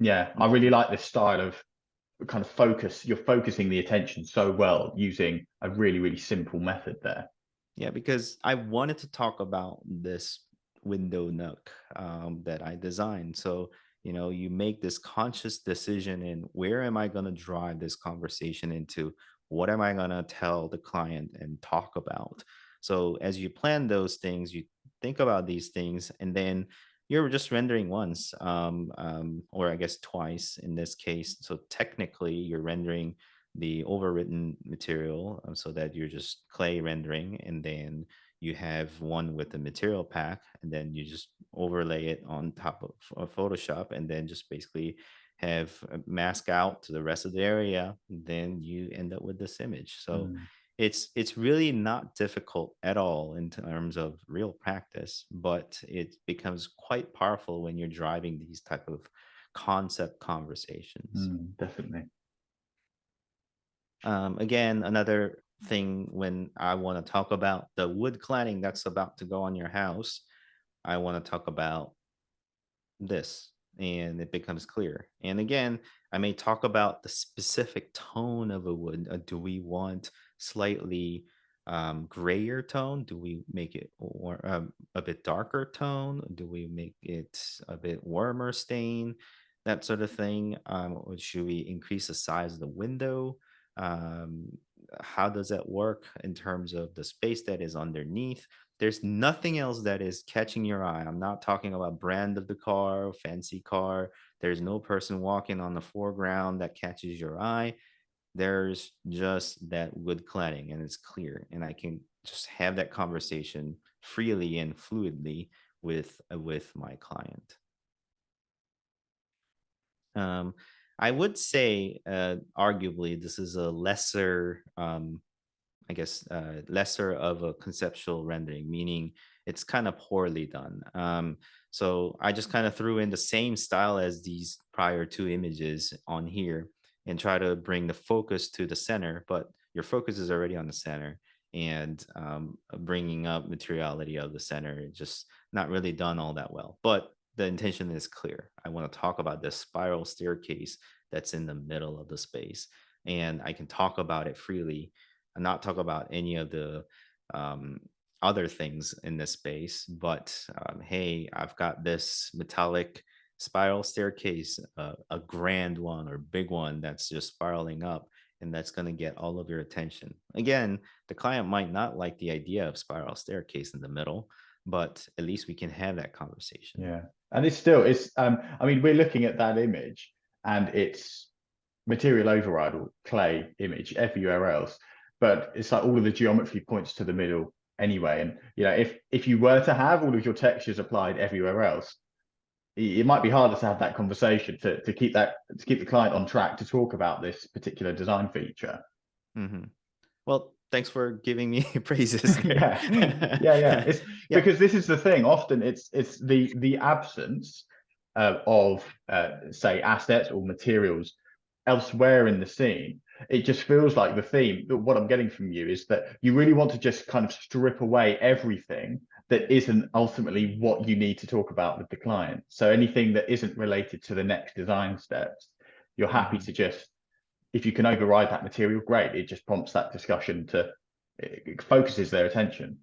Yeah, I really like this style of kind of focus. You're focusing the attention so well using a really, really simple method there. Yeah, because I wanted to talk about this window nook, that I designed. So, you make this conscious decision in where am I going to drive this conversation into? What am I going to tell the client and talk about? So, as you plan those things, you think about these things, and then you're just rendering once, or I guess twice in this case. So, technically, you're rendering the overwritten material, so that you're just clay rendering, and then you have one with the material pack, and then you just overlay it on top of Photoshop, and then just basically have a mask out to the rest of the area, and then you end up with this image. So Mm, it's really not difficult at all in terms of real practice, but it becomes quite powerful when you're driving these type of concept conversations. definitely. Again, another thing, when I want to talk about the wood cladding that's about to go on your house, I want to talk about this, and it becomes clear. And again, I may talk about the specific tone of a wood. Do we want slightly grayer tone? Do we make it a bit darker tone? Do we make it a bit warmer stain? That sort of thing. Or should we increase the size of the window? Um, how does that work in terms of the space that is underneath? There's nothing else that is catching your eye. I'm not talking about brand of the car, fancy car. There's no person walking on the foreground that catches your eye. There's just that wood cladding, and it's clear. And I can just have that conversation freely and fluidly with my client. Um, I would say, arguably, this is a lesser, I guess, lesser of a conceptual rendering, meaning it's kind of poorly done. So I just kind of threw in the same style as these prior two images on here, and try to bring the focus to the center, but your focus is already on the center. And bringing up materiality of the center, just not really done all that well. But the intention is clear. I want to talk about this spiral staircase that's in the middle of the space, and I can talk about it freely and not talk about any of the um, other things in this space. But hey, I've got this metallic spiral staircase, a grand one or big one that's just spiraling up, and that's going to get all of your attention. Again, the client might not like the idea of spiral staircase in the middle, but at least we can have that conversation. Yeah. And I mean, we're looking at that image, and it's material override or clay image everywhere else. But it's like all of the geometry points to the middle anyway. And if you were to have all of your textures applied everywhere else, it might be harder to have that conversation to keep the client on track to talk about this particular design feature. Hmm. Well, thanks for giving me praises Yeah, there. yeah. It's Yeah. because this is the thing. Often it's the absence. of say assets or materials elsewhere in the scene, it just feels like the theme, what I'm getting from you is that you really want to just kind of strip away everything that isn't ultimately what you need to talk about with the client. So anything that isn't related to the next design steps, you're happy to just, if you can override that material, great. It just prompts that discussion to, it focuses their attention.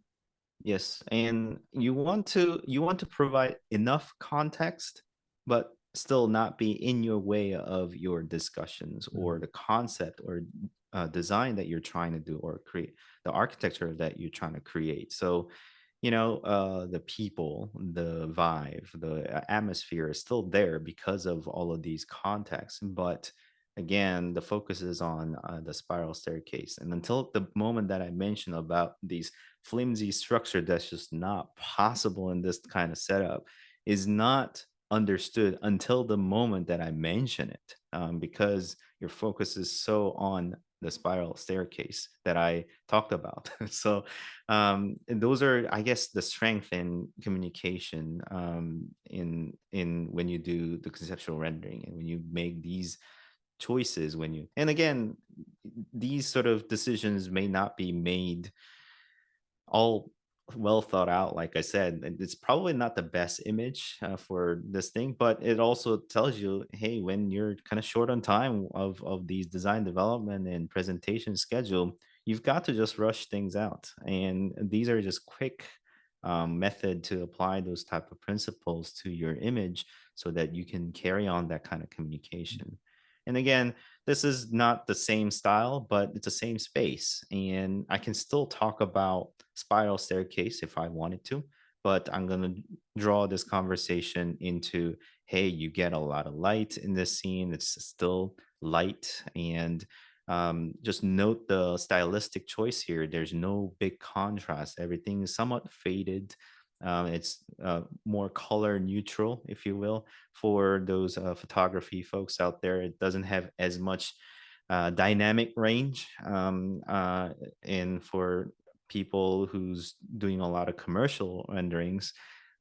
Yes, and you want to provide enough context, but still not be in your way of your discussions or the concept or design that you're trying to do or create, the architecture that you're trying to create. So, the people, the vibe, the atmosphere is still there because of all of these contexts, but again, the focus is on the spiral staircase. And until the moment that I mentioned about these flimsy structure that's just not possible in this kind of setup is not understood until the moment that I mention it, because your focus is so on the spiral staircase that I talked about. So and those are, I guess, the strength in communication, in when you do the conceptual rendering and when you make these choices, when you, and again, these sort of decisions may not be made all well thought out. Like I said, and it's probably not the best image for this thing, but it also tells you, hey, when you're kind of short on time of these design development and presentation schedule, you've got to just rush things out, and these are just quick method to apply those type of principles to your image so that you can carry on that kind of communication. And again, this is not the same style, but it's the same space. And I can still talk about spiral staircase if I wanted to, but I'm going to draw this conversation into, hey, you get a lot of light in this scene. It's still light. And just note the stylistic choice here. There's no big contrast. Everything is somewhat faded. It's more color neutral, if you will, for those photography folks out there. It doesn't have as much dynamic range. And for people who's doing a lot of commercial renderings,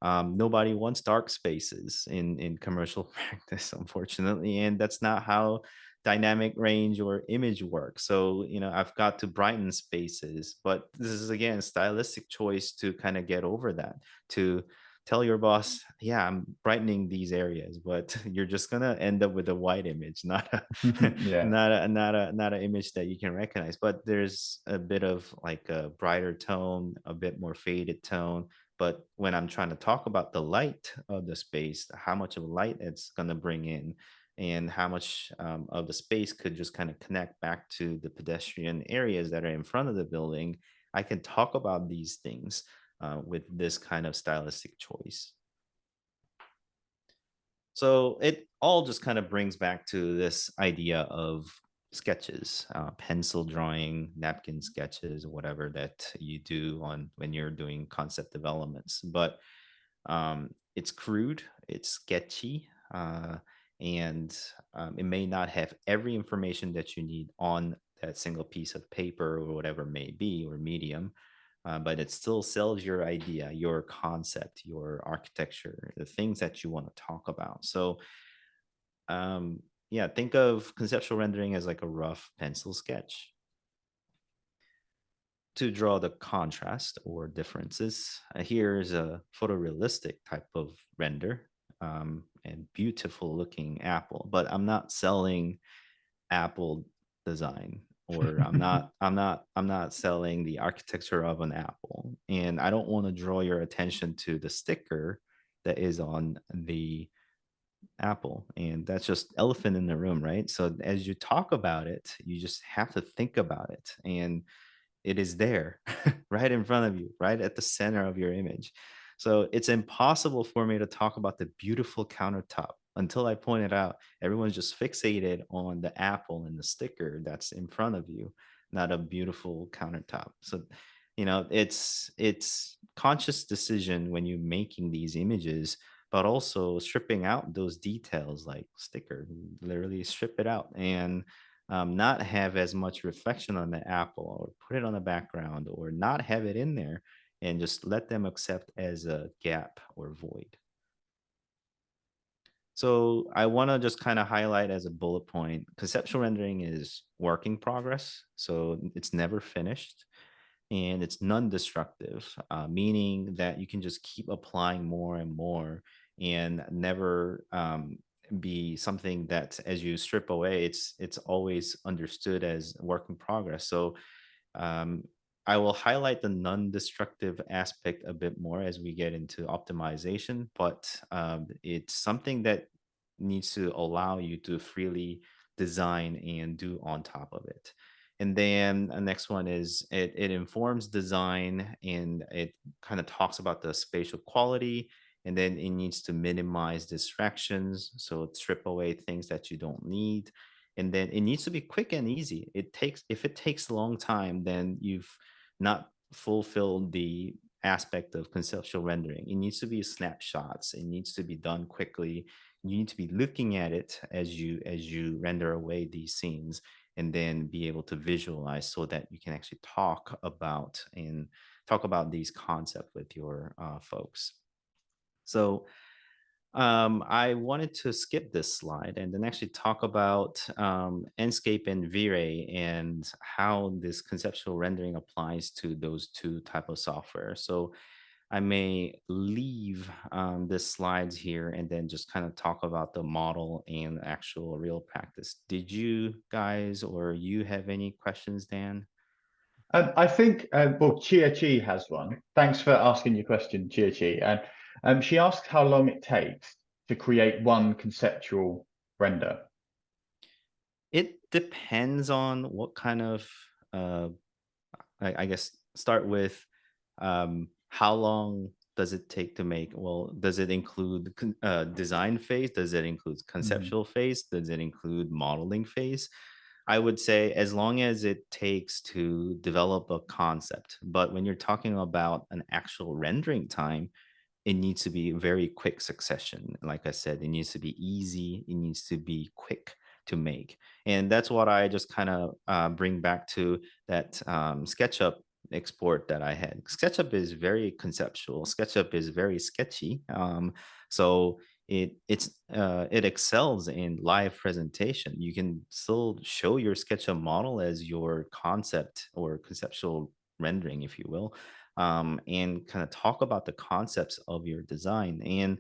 nobody wants dark spaces in commercial practice, unfortunately, and that's not how dynamic range or image works. So I've got to brighten spaces, but this is again stylistic choice to kind of get over that, to tell your boss, yeah, I'm brightening these areas, but you're just gonna end up with a white image, not a Yeah. not an image that you can recognize. But there's a bit of like a brighter tone, a bit more faded tone. But when I'm trying to talk about the light of the space, how much of light it's gonna bring in, and how much of the space could just kind of connect back to the pedestrian areas that are in front of the building, I can talk about these things with this kind of stylistic choice. So it all just kind of brings back to this idea of sketches, pencil drawing, napkin sketches, whatever that you do on when you're doing concept developments. But it's crude, it's sketchy, and it may not have every information that you need on that single piece of paper or whatever it may be or medium, but it still sells your idea, your concept, your architecture, the things that you want to talk about. So, yeah, think of conceptual rendering as like a rough pencil sketch. To draw the contrast or differences, here's a photorealistic type of render, and beautiful looking apple, but I'm not selling apple design, or I'm not selling the architecture of an apple, and I don't want to draw your attention to the sticker that is on the apple, and that's just elephant in the room, right? So as you talk about it, you just have to think about it, and it is there right in front of you, right at the center of your image. So it's impossible for me to talk about the beautiful countertop until I point it out. Everyone's just fixated on the apple and the sticker that's in front of you, not a beautiful countertop. So, it's conscious decision when you're making these images, but also stripping out those details like sticker, literally strip it out, and not have as much reflection on the apple, or put it on the background, or not have it in there, and just let them accept as a gap or void. So I want to just kind of highlight as a bullet point, conceptual rendering is work in progress. So it's never finished and it's non-destructive, meaning that you can just keep applying more and more and never be something that as you strip away, it's always understood as work in progress. So um, I will highlight the non-destructive aspect a bit more as we get into optimization, but it's something that needs to allow you to freely design and do on top of it. And then the next one is it informs design and it kind of talks about the spatial quality. And then it needs to minimize distractions. So strip away things that you don't need, and then it needs to be quick and easy. It takes If it takes a long time, then you've not fulfilled the aspect of conceptual rendering. It needs to be snapshots. It needs to be done quickly. You need to be looking at it as you render away these scenes, and then be able to visualize so that you can actually talk about these concepts with your folks. So I wanted to skip this slide and then actually talk about Enscape and V-Ray and how this conceptual rendering applies to those two type of software. So I may leave the slides here and then just kind of talk about the model and actual real practice. Did you guys or you have any questions, Dan? I think, well, Chia Chi has one. Thanks for asking your question, Chia Chi. And she asked how long it takes to create one conceptual render. It depends on what kind of uh, I guess start with how long does it take to make? Well, does it include design phase? Does it include Mhm. conceptual phase? Does it include modeling phase? I would say as long as it takes to develop a concept. But when you're talking about an actual rendering time, it needs to be very quick succession. Like I said, it needs to be easy. It needs to be quick to make. And that's what I just kind of bring back to that SketchUp export that I had. SketchUp is very conceptual. SketchUp is very sketchy. So it excels in live presentation. You can still show your SketchUp model as your concept or conceptual rendering, if you will, and kind of talk about the concepts of your design. And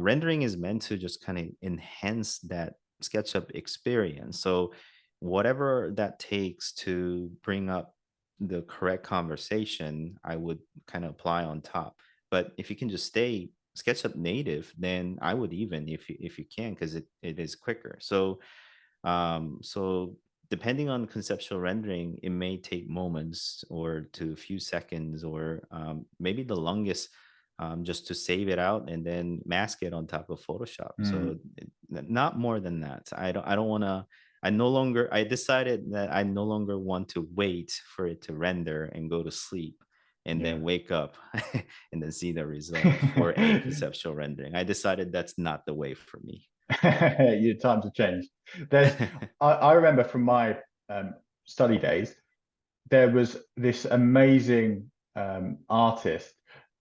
rendering is meant to just kind of enhance that SketchUp experience. So whatever that takes to bring up the correct conversation, I would kind of apply on top. But if you can just stay SketchUp native, then I would even if you can, because it is quicker. So depending on conceptual rendering, it may take moments or to a few seconds or maybe the longest, just to save it out and then mask it on top of Photoshop. Mm, So not more than that. I don't want to. I decided that I no longer want to wait for it to render and go to sleep and yeah. then wake up and then see the result for a conceptual rendering. I decided that's not the way for me. Your times have changed. There's, I remember from my study days, there was this amazing artist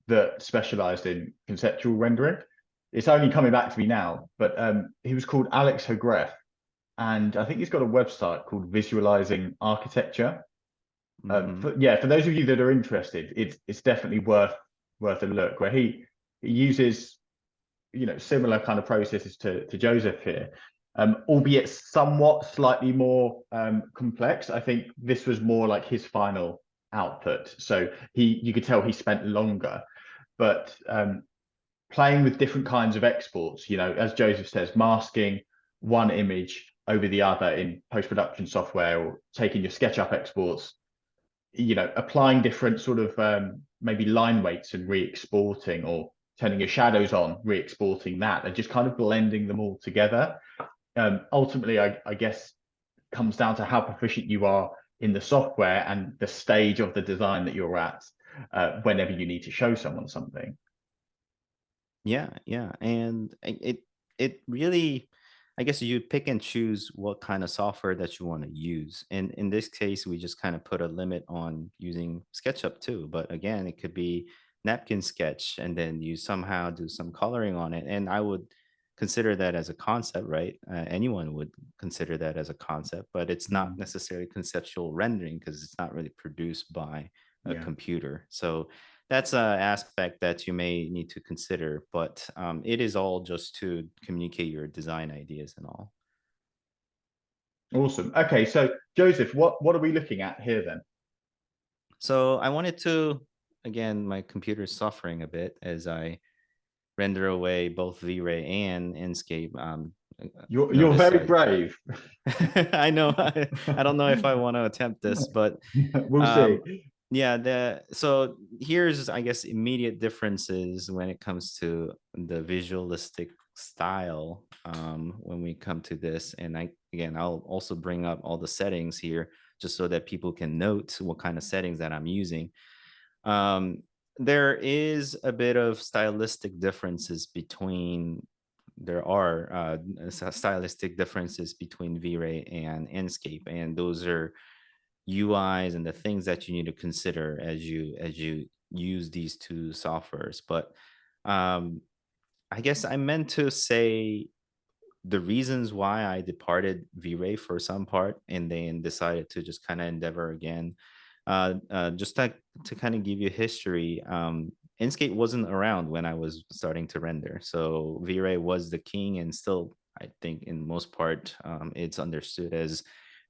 that specialized in conceptual rendering. It's only coming back to me now, but he was called Alex Hogreth, and I think he's got a website called Visualizing Architecture. Hmm. For those of you that are interested, it's definitely worth a look. Where he uses similar kind of processes to Joseph here, albeit somewhat slightly more complex. I think this was more like his final output. So you could tell he spent longer, but playing with different kinds of exports, as Joseph says, masking one image over the other in post-production software, or taking your SketchUp exports, applying different sort of maybe line weights and re-exporting, or turning your shadows on, re-exporting that, and just kind of blending them all together. Ultimately, I guess comes down to how proficient you are in the software and the stage of the design that you're at whenever you need to show someone something. Yeah, yeah, and it really, I guess you pick and choose what kind of software that you want to use. And in this case, we just kind of put a limit on using SketchUp too. But again, it could be napkin sketch, and then you somehow do some coloring on it. And I would consider that as a concept, right? Anyone would consider that as a concept, but it's not Mm, necessarily conceptual rendering because it's not really produced by a yeah. computer. So that's an aspect that you may need to consider, but it is all just to communicate your design ideas and all. Awesome. Okay, so Joseph, what are we looking at here then? So I wanted to, again, my computer's suffering a bit as I render away both V-Ray and Enscape. You're Notice very brave. I know I don't know if I want to attempt this, but We'll see. um, yeah, so here's, I guess, immediate differences when it comes to the visualistic style when we come to this. And I'll also bring up all the settings here just so that people can note what kind of settings that I'm using. Um, there is a bit of stylistic differences between there are stylistic differences between V-Ray and Enscape, and those are UIs and the things that you need to consider as you use these two softwares. But um, I guess I meant to say the reasons why I departed V-Ray for some part and then decided to just kind of endeavor again. Just to kind of give you history, Inkscape wasn't around when I was starting to render. So V-Ray was the king, and still, I think, in most part, it's understood as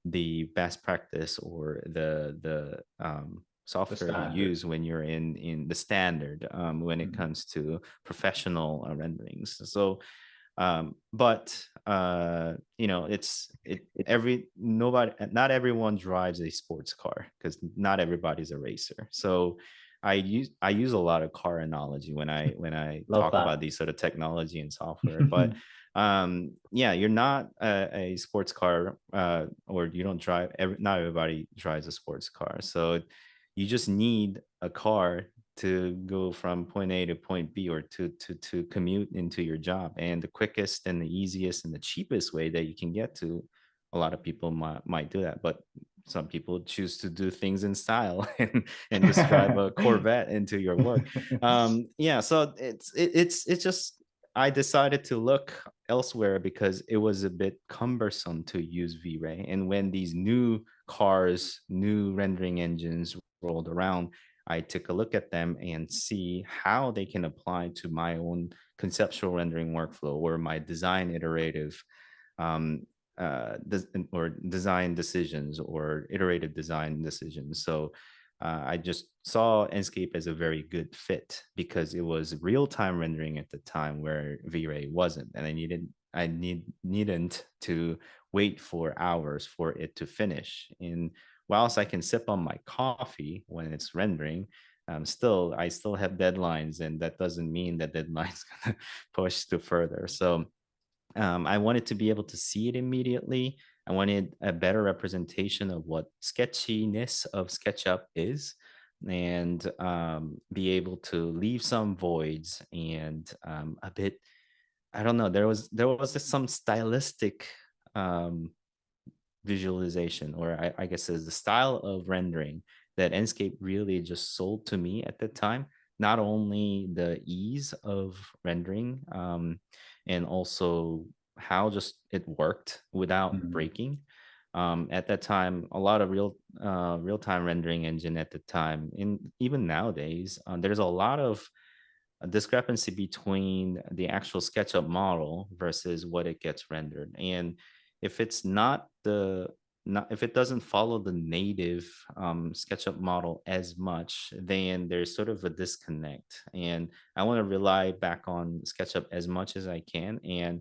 the best practice or the The software to standard. use when you're in the standard when it Mm, comes to professional renderings. So but you know, it every nobody not everyone drives a sports car because not everybody's a racer. So I use a lot of car analogy when I love talk that. about these sort of technology and software. But yeah, you're not a sports car or you don't drive not everybody drives a sports car. So you just need a car to go from point A to point B, or to commute into your job. And the quickest and the easiest and the cheapest way that you can get to, a lot of people might do that, but some people choose to do things in style and just drive a Corvette into your work. Yeah, so it's just I decided to look elsewhere because it was a bit cumbersome to use V-Ray. And when these new cars, new rendering engines rolled around, I took a look at them and see how they can apply to my own conceptual rendering workflow or my design iterative um, or design decisions or iterative design decisions. So I just saw Enscape as a very good fit because it was real-time rendering at the time where V-Ray wasn't, and needn't to wait for hours for it to finish. And whilst I can sip on my coffee when it's rendering, I still have deadlines, and that doesn't mean that deadline's gonna push to further. So I wanted to be able to see it immediately. I wanted a better representation of what sketchiness of SketchUp is, and be able to leave some voids and a bit. I don't know. There was just some stylistic um, visualization, or I guess is the style of rendering that Enscape really just sold to me at the time. Not only the ease of rendering, and also how just it worked without Mm, breaking. At that time, a lot of real time rendering engine at the time, and even nowadays, there's a lot of a discrepancy between the actual SketchUp model versus what it gets rendered. And if it's not if it doesn't follow the native SketchUp model as much, then there's sort of a disconnect. And I want to rely back on SketchUp as much as I can, and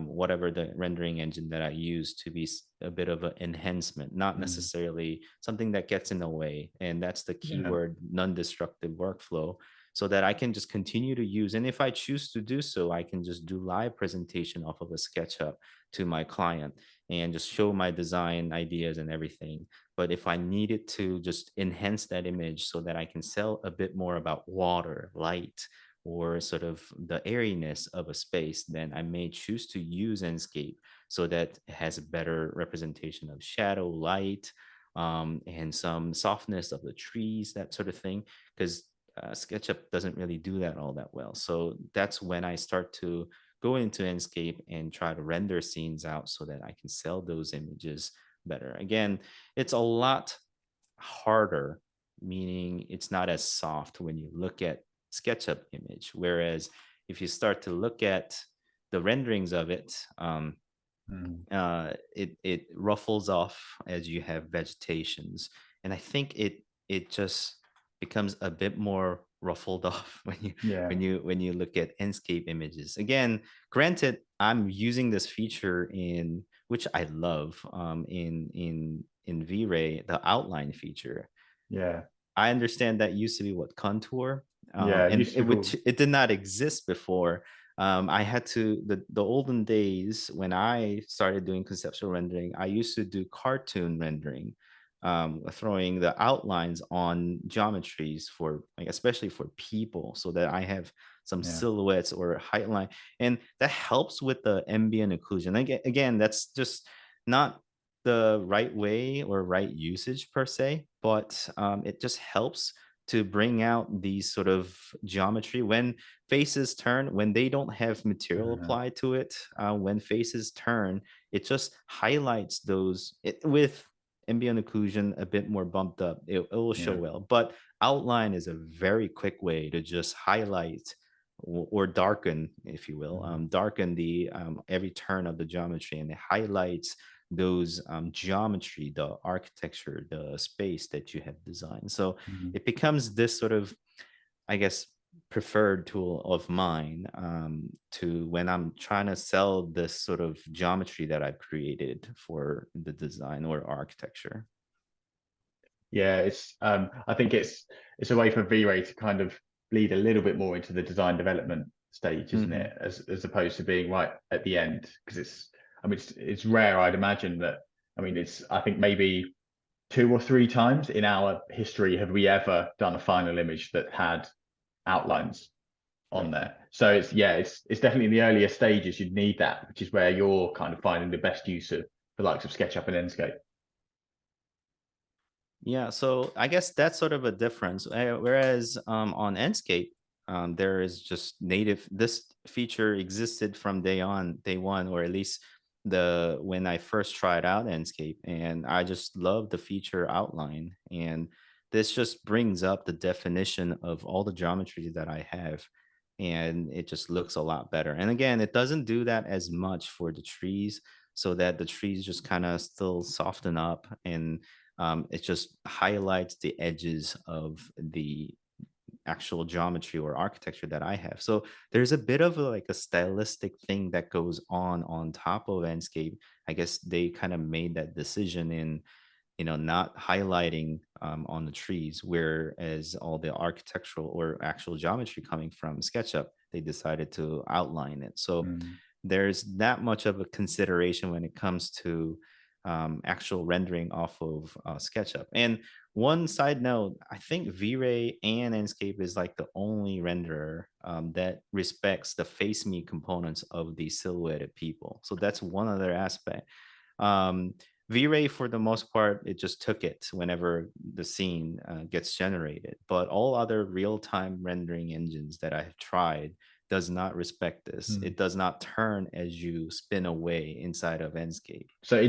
whatever the rendering engine that I use to be a bit of an enhancement, not mm, necessarily something that gets in the way. And that's the yeah. keyword, non-destructive workflow, so that I can just continue to use. And if I choose to do so, I can just do live presentation off of a SketchUp to my client and just show my design ideas and everything. But if I needed to just enhance that image so that I can sell a bit more about water, light, or sort of the airiness of a space, then I may choose to use Enscape so that it has a better representation of shadow, light, and some softness of the trees, that sort of thing. Because SketchUp doesn't really do that all that well. So that's when I start to go into Enscape and try to render scenes out so that I can sell those images better. Again, it's a lot harder, meaning it's not as soft when you look at SketchUp image. Whereas if you start to look at the renderings of it, it ruffles off as you have vegetations, and I think it just becomes a bit more ruffled off when you Yeah. look at Enscape images. Again, granted, I'm using this feature in which I love, in V-Ray, the outline feature. Yeah. I understand that used to be what, contour, Yeah. It and used to it be called. which it did not exist before. I had to the olden days when I started doing conceptual rendering. I used to do cartoon rendering, throwing the outlines on geometries for, like, especially for people, so that I have some Yeah. silhouettes or height line, and that helps with the ambient occlusion. Again, that's just not the right way or right usage per se, but it just helps to bring out these sort of geometry when faces turn, when they don't have material Uh, applied to it. When faces turn, it just highlights those with ambient occlusion a bit more bumped up. It will show yeah. well, but outline is a very quick way to just highlight or darken, if you will, Mm, darken the every turn of the geometry, and it highlights those geometry, the architecture, the space that you have designed. So mm. it becomes this sort of, I guess, preferred tool of mine, to when I'm trying to sell this sort of geometry that I've created for the design or architecture. Yeah, I think it's a way for V-Ray to kind of bleed a little bit more into the design development stage, isn't Hmm. it? As opposed to being right at the end. Because I mean, it's rare, I'd imagine that. I mean, I think maybe 2 or 3 times in our history have we ever done a final image that had outlines on Right. there. So it's definitely in the earlier stages you'd need that, which is where you're kind of finding the best use of the likes of SketchUp and Enscape. Yeah, so I guess that's sort of a difference. Whereas on Enscape, there is just native. This feature existed from day one, or at least the when I first tried out Enscape, and I just love the feature outline. And this just brings up the definition of all the geometries that I have, and it just looks a lot better. And again, it doesn't do that as much for the trees, so that the trees just kind of still soften up, and it just highlights the edges of the actual geometry or architecture that I have. So there's a bit of like a stylistic thing that goes on top of Enscape. I guess they kind of made that decision in, not highlighting on the trees, whereas all the architectural or actual geometry coming from SketchUp, they decided to outline it. So Mm. there's that much of a consideration when it comes to actual rendering off of SketchUp. And one side note, I think V-Ray and Enscape is like the only renderer that respects the face me components of the silhouetted people. So that's one other aspect. Um, V-Ray, for the most part, it just took it whenever the scene gets generated. But all other real-time rendering engines that I have tried does not respect this. Mm. It does not turn as you spin away inside of Enscape. So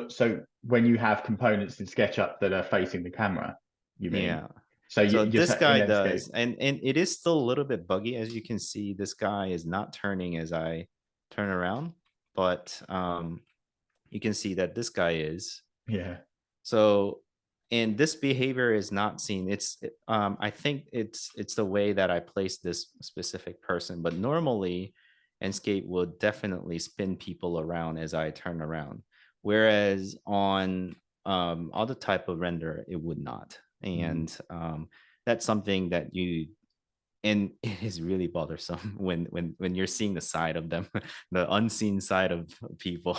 so when you have components in SketchUp that are facing the camera, you mean? Yeah. So So you just this in guy Enscape. does, and it is still a little bit buggy. As you can see, this guy is not turning as I turn around, but you can see that this guy is. Yeah. So, and this behavior is not seen. I think it's the way that I place this specific person, but normally Enscape would definitely spin people around as I turn around. Whereas on other type of render, it would not. Mm. And that's something that you and it is really bothersome when you're seeing the side of them, the unseen side of people.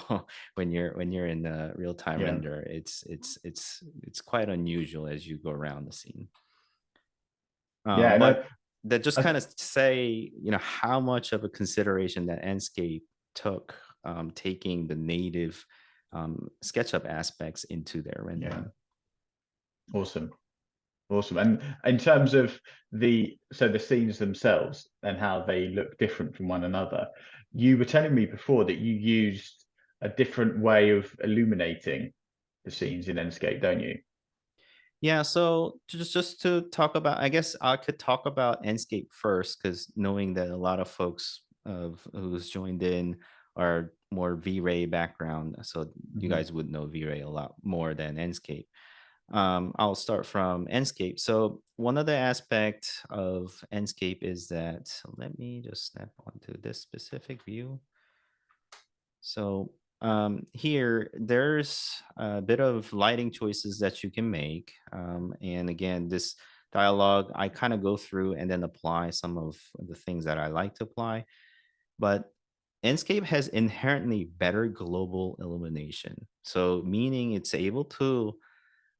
When you're in the real-time Yeah. render, it's quite unusual as you go around the scene. Yeah. No. But that just I, kind of say, how much of a consideration that Enscape took, taking the native SketchUp aspects into their yeah. rendering. Awesome. Awesome. And in terms of the scenes themselves and how they look different from one another, you were telling me before that you used a different way of illuminating the scenes in Enscape, don't you? Yeah, so just to talk about, I guess I could talk about Enscape first, because knowing that a lot of folks of who's joined in are more V-Ray background, so you Hmm. guys would know V-Ray a lot more than Enscape. I'll start from Enscape. So one of the aspects of Enscape is that, so let me just snap onto this specific view. So here, there's a bit of lighting choices that you can make. And again, this dialogue, I kind of go through and then apply some of the things that I like to apply. But Enscape has inherently better global illumination. So meaning it's able to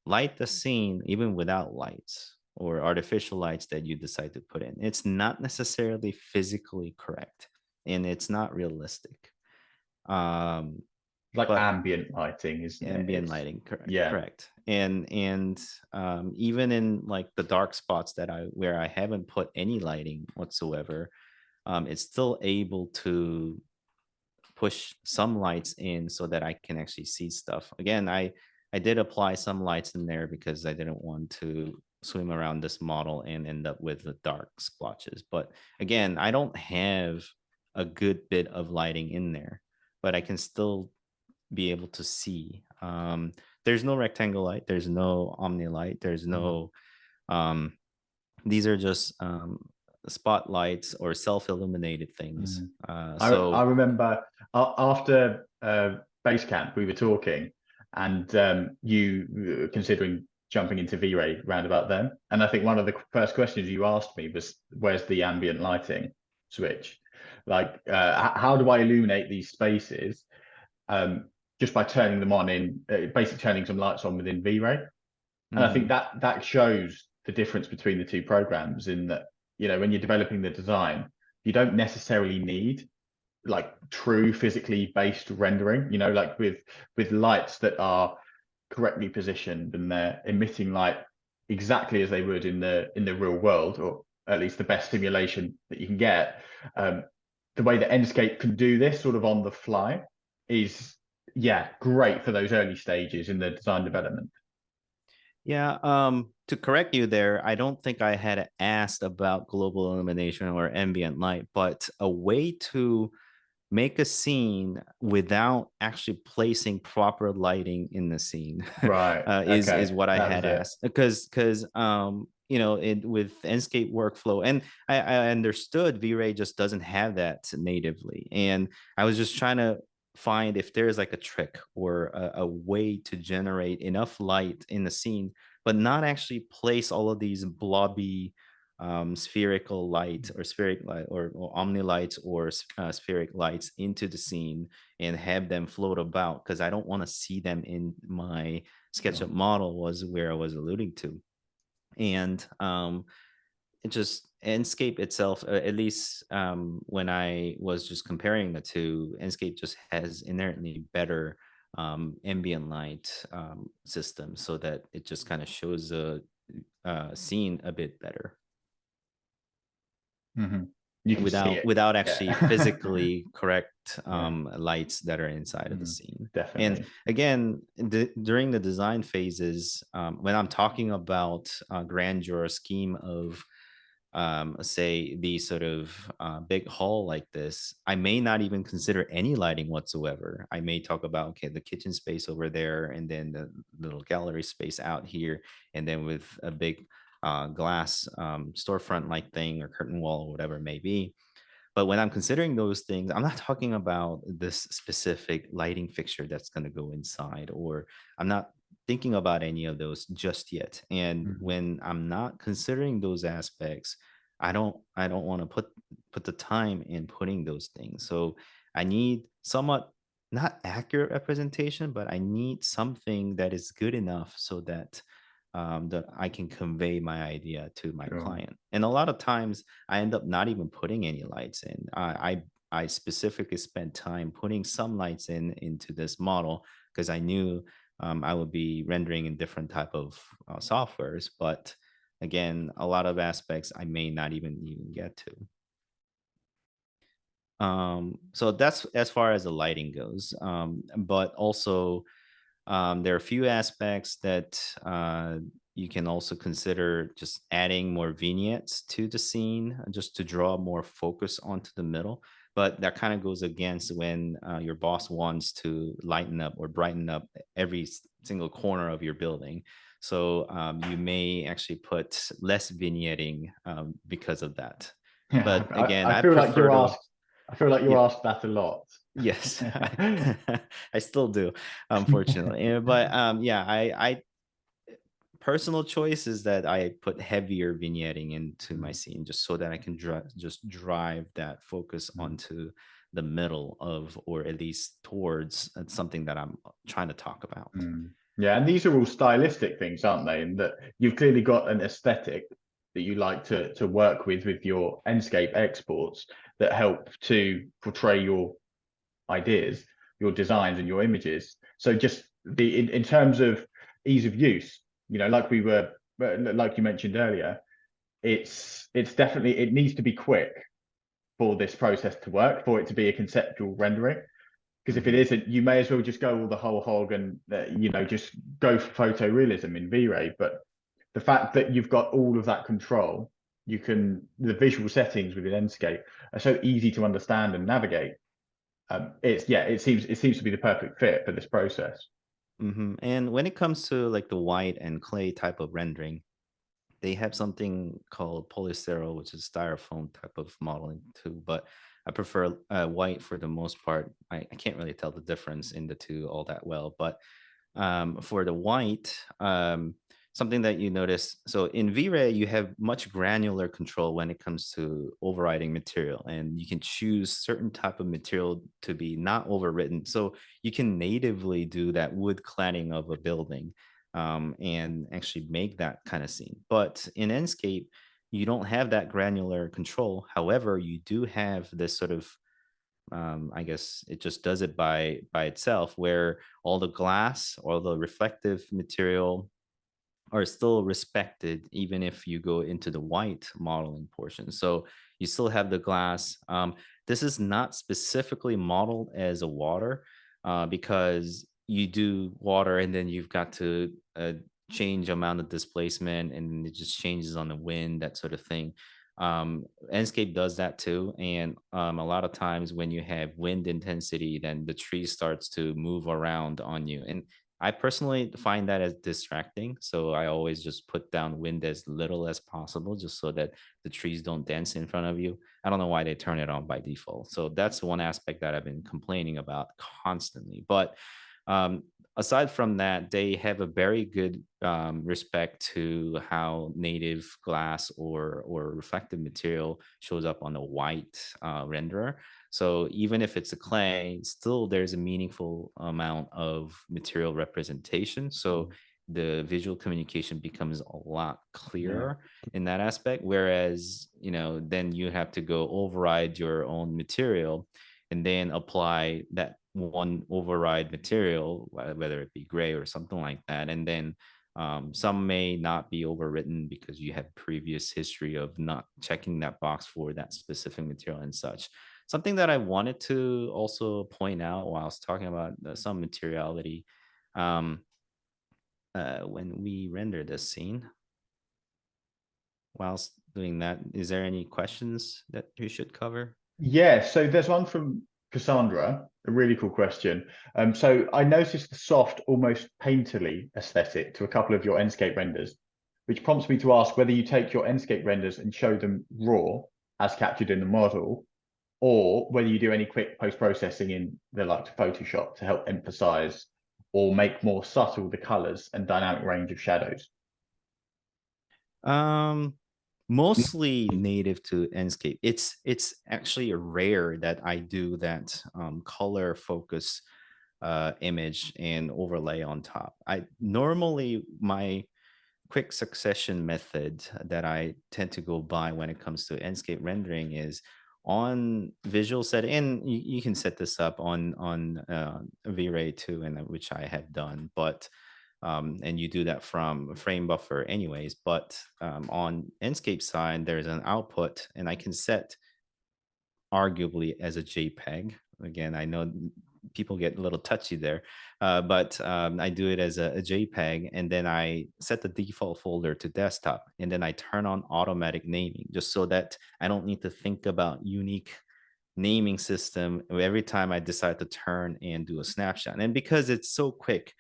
light the scene even without lights or artificial lights that you decide to put in. It's not necessarily physically correct and it's not realistic. Um, Like but ambient lighting, isn't it? ambient It's lighting, correct, yeah. correct. And even in like the dark spots that I where I haven't put any lighting whatsoever, it's still able to push some lights in so that I can actually see stuff. Again, I did apply some lights in there because I didn't want to swim around this model and end up with the dark splotches. But again, I don't have a good bit of lighting in there, but I can still be able to see. There's no rectangle light, there's no omni light, there's Mhm. no these are just spotlights or self-illuminated things. Mhm. I So remember after base camp we were talking, and you were considering jumping into V-Ray round about then, and I think one of the first questions you asked me was, "Where's the ambient lighting switch? Like, how do I illuminate these spaces?" Just by turning them on in basically turning some lights on within V-Ray. And I think mhm. that shows the difference between the two programs in that, when you're developing the design, you don't necessarily need like true physically based rendering, like with lights that are correctly positioned and they're emitting light exactly as they would in the real world, or at least the best simulation that you can get. Um, the way that Enscape can do this sort of on the fly is, yeah, great for those early stages in the design development. Yeah, to correct you there, I don't think I had asked about global illumination or ambient light, but a way to make a scene without actually placing proper lighting in the scene Right. is Okay. what I That had was it. asked because it with Enscape workflow, and I understood V-Ray just doesn't have that natively, and I was just trying to find if there's like a trick or a way to generate enough light in the scene, but not actually place all of these blobby spherical light or spheric light or omni lights or spheric lights into the scene and have them float about because I don't want to see them in my Sure. SketchUp model was where I was alluding to. And it just Enscape itself, at least when I was just comparing the two, Enscape just has inherently better ambient light system so that it just kind of shows the scene a bit better Hmm. You can see it. without actually Yeah. physically correct Yeah. lights that are inside of the Mhm. scene. And Definitely. again, during the design phases, when I'm talking about grandeur scheme of say the sort of big hall like this, I may not even consider any lighting whatsoever. I may talk about, okay, the kitchen space over there, and then the little gallery space out here, and then with a big glass storefront like thing or curtain wall or whatever it may be. But when I'm considering those things, I'm not talking about this specific lighting fixture that's going to go inside, or I'm not thinking about any of those just yet. And Mhm. when I'm not considering those aspects, I don't want to put the time in putting those things. So I need somewhat not accurate representation, but I need something that is good enough so that I can convey my idea to my Sure. client. And a lot of times I end up not even putting any lights in. I specifically spent time putting some lights into this model because I knew I would be rendering in different type of softwares. But again, a lot of aspects I may not even get to. So that's as far as the lighting goes. But also, there are a few aspects that you can also consider just adding more vignettes to the scene, just to draw more focus onto the middle. But that kind of goes against when your boss wants to lighten up or brighten up every single corner of your building. So you may actually put less vignetting because of that. Yeah, But again, I I feel like prefer you're to, asked. I feel like you're yeah, asked that a lot. yes, I still do, unfortunately. But yeah, I personal choice is that I put heavier vignetting into my Mm, scene just so that I can just drive that focus mm, onto the middle of, or at least towards something that I'm trying to talk about. mm. Yeah, and these are all stylistic things, aren't they? And that you've clearly got an aesthetic that you like to work with your Enscape exports that help to portray your ideas, your designs, and your images. So just in terms of ease of use, like you mentioned earlier, it's definitely, it needs to be quick for this process to work, for it to be a conceptual rendering. Because if it Hmm. isn't, you may as well just go all the whole hog and just go for photorealism in V-Ray. But the fact that you've got all of that control, the visual settings within Enscape are so easy to understand and navigate. It seems to be the perfect fit for this process. And when it comes to like the white and clay type of rendering, they have something called polystyrol, which is styrofoam type of modeling too. But I prefer white for the most part. I can't really tell the difference in the two all that well. But for the white, something that you notice. So in V-Ray, you have much granular control when it comes to overriding material, and you can choose certain type of material to be not overwritten. So you can natively do that wood cladding of a building, and actually make that kind of scene. But in Enscape, you don't have that granular control. However, you do have this sort of, I guess it just does it by itself, where all the glass or the reflective material are still respected even if you go into the white modeling portion. So you still have the glass. This is not specifically modeled as a water, because you do water and then you've got to change amount of displacement, and it just changes on the wind, that sort of thing. Enscape does that too, and a lot of times when you have wind intensity, then the tree starts to move around on you, and I personally find that as distracting. So I always just put down wind as little as possible just so that the trees don't dance in front of you. I don't know why they turn it on by default. So that's one aspect that I've been complaining about constantly. But um, aside from that, they have a very good respect to how native glass or reflective material shows up on a white renderer. So even if it's a clay, still there's a meaningful amount of material representation. So Mm. the visual communication becomes a lot Yeah. clearer in that aspect. Whereas, then you have to go override your own material and then apply that one override material, whether it be gray or something like that. And then some may not be overwritten because you have previous history of not checking that box for that specific material and such. Something that I wanted to also point out while I was talking about some materiality, um, when we render this scene, whilst doing that, is there any questions that you should cover? Yeah, so there's one from Cassandra, a really cool question. So I noticed the soft, almost painterly aesthetic to a couple of your Enscape renders, which prompts me to ask whether you take your Enscape renders and show them raw, as captured in the model, or whether you do any quick post-processing in the like Photoshop to help emphasize or make more subtle the colors and dynamic range of shadows. Um, Mostly native to Enscape. It's actually rare that I do that color focus image and overlay on top. I normally, my quick succession method that I tend to go by when it comes to Enscape rendering is on visual setting, and you can set this up on V-Ray too, and which I have done. But and you do that from frame buffer anyways. But on Enscape side, there's an output, and I can set arguably as a JPEG. Again, I know people get a little touchy there, but I do it as a JPEG, and then I set the default folder to desktop, and then I turn on automatic naming just so that I don't need to think about unique naming system every time I decide to turn and do a snapshot. And because it's so quick,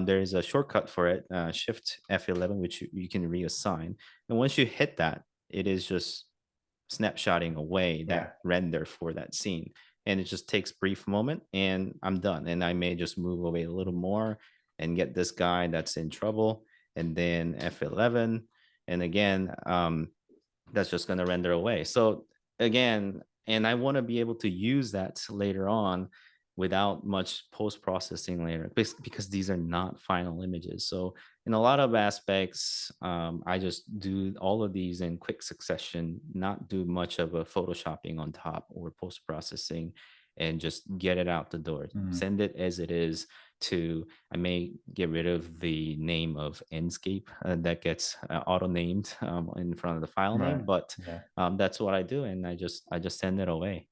there is a shortcut for it, Shift F11, which you can reassign. And once you hit that, it is just snapshotting away Yeah. that render for that scene. And it just takes brief moment and I'm done. And I may just move away a little more and get this guy that's in trouble. And then F11. And again, that's just going to render away. So again, and I want to be able to use that later on without much post-processing later, because these are not final images. So in a lot of aspects, I just do all of these in quick succession, not do much of a photoshopping on top or post-processing, and just get it out the door. Send it as it is. I may get rid of the name of Enscape that gets auto named in front of the file name, but that's what I do, and I just send it away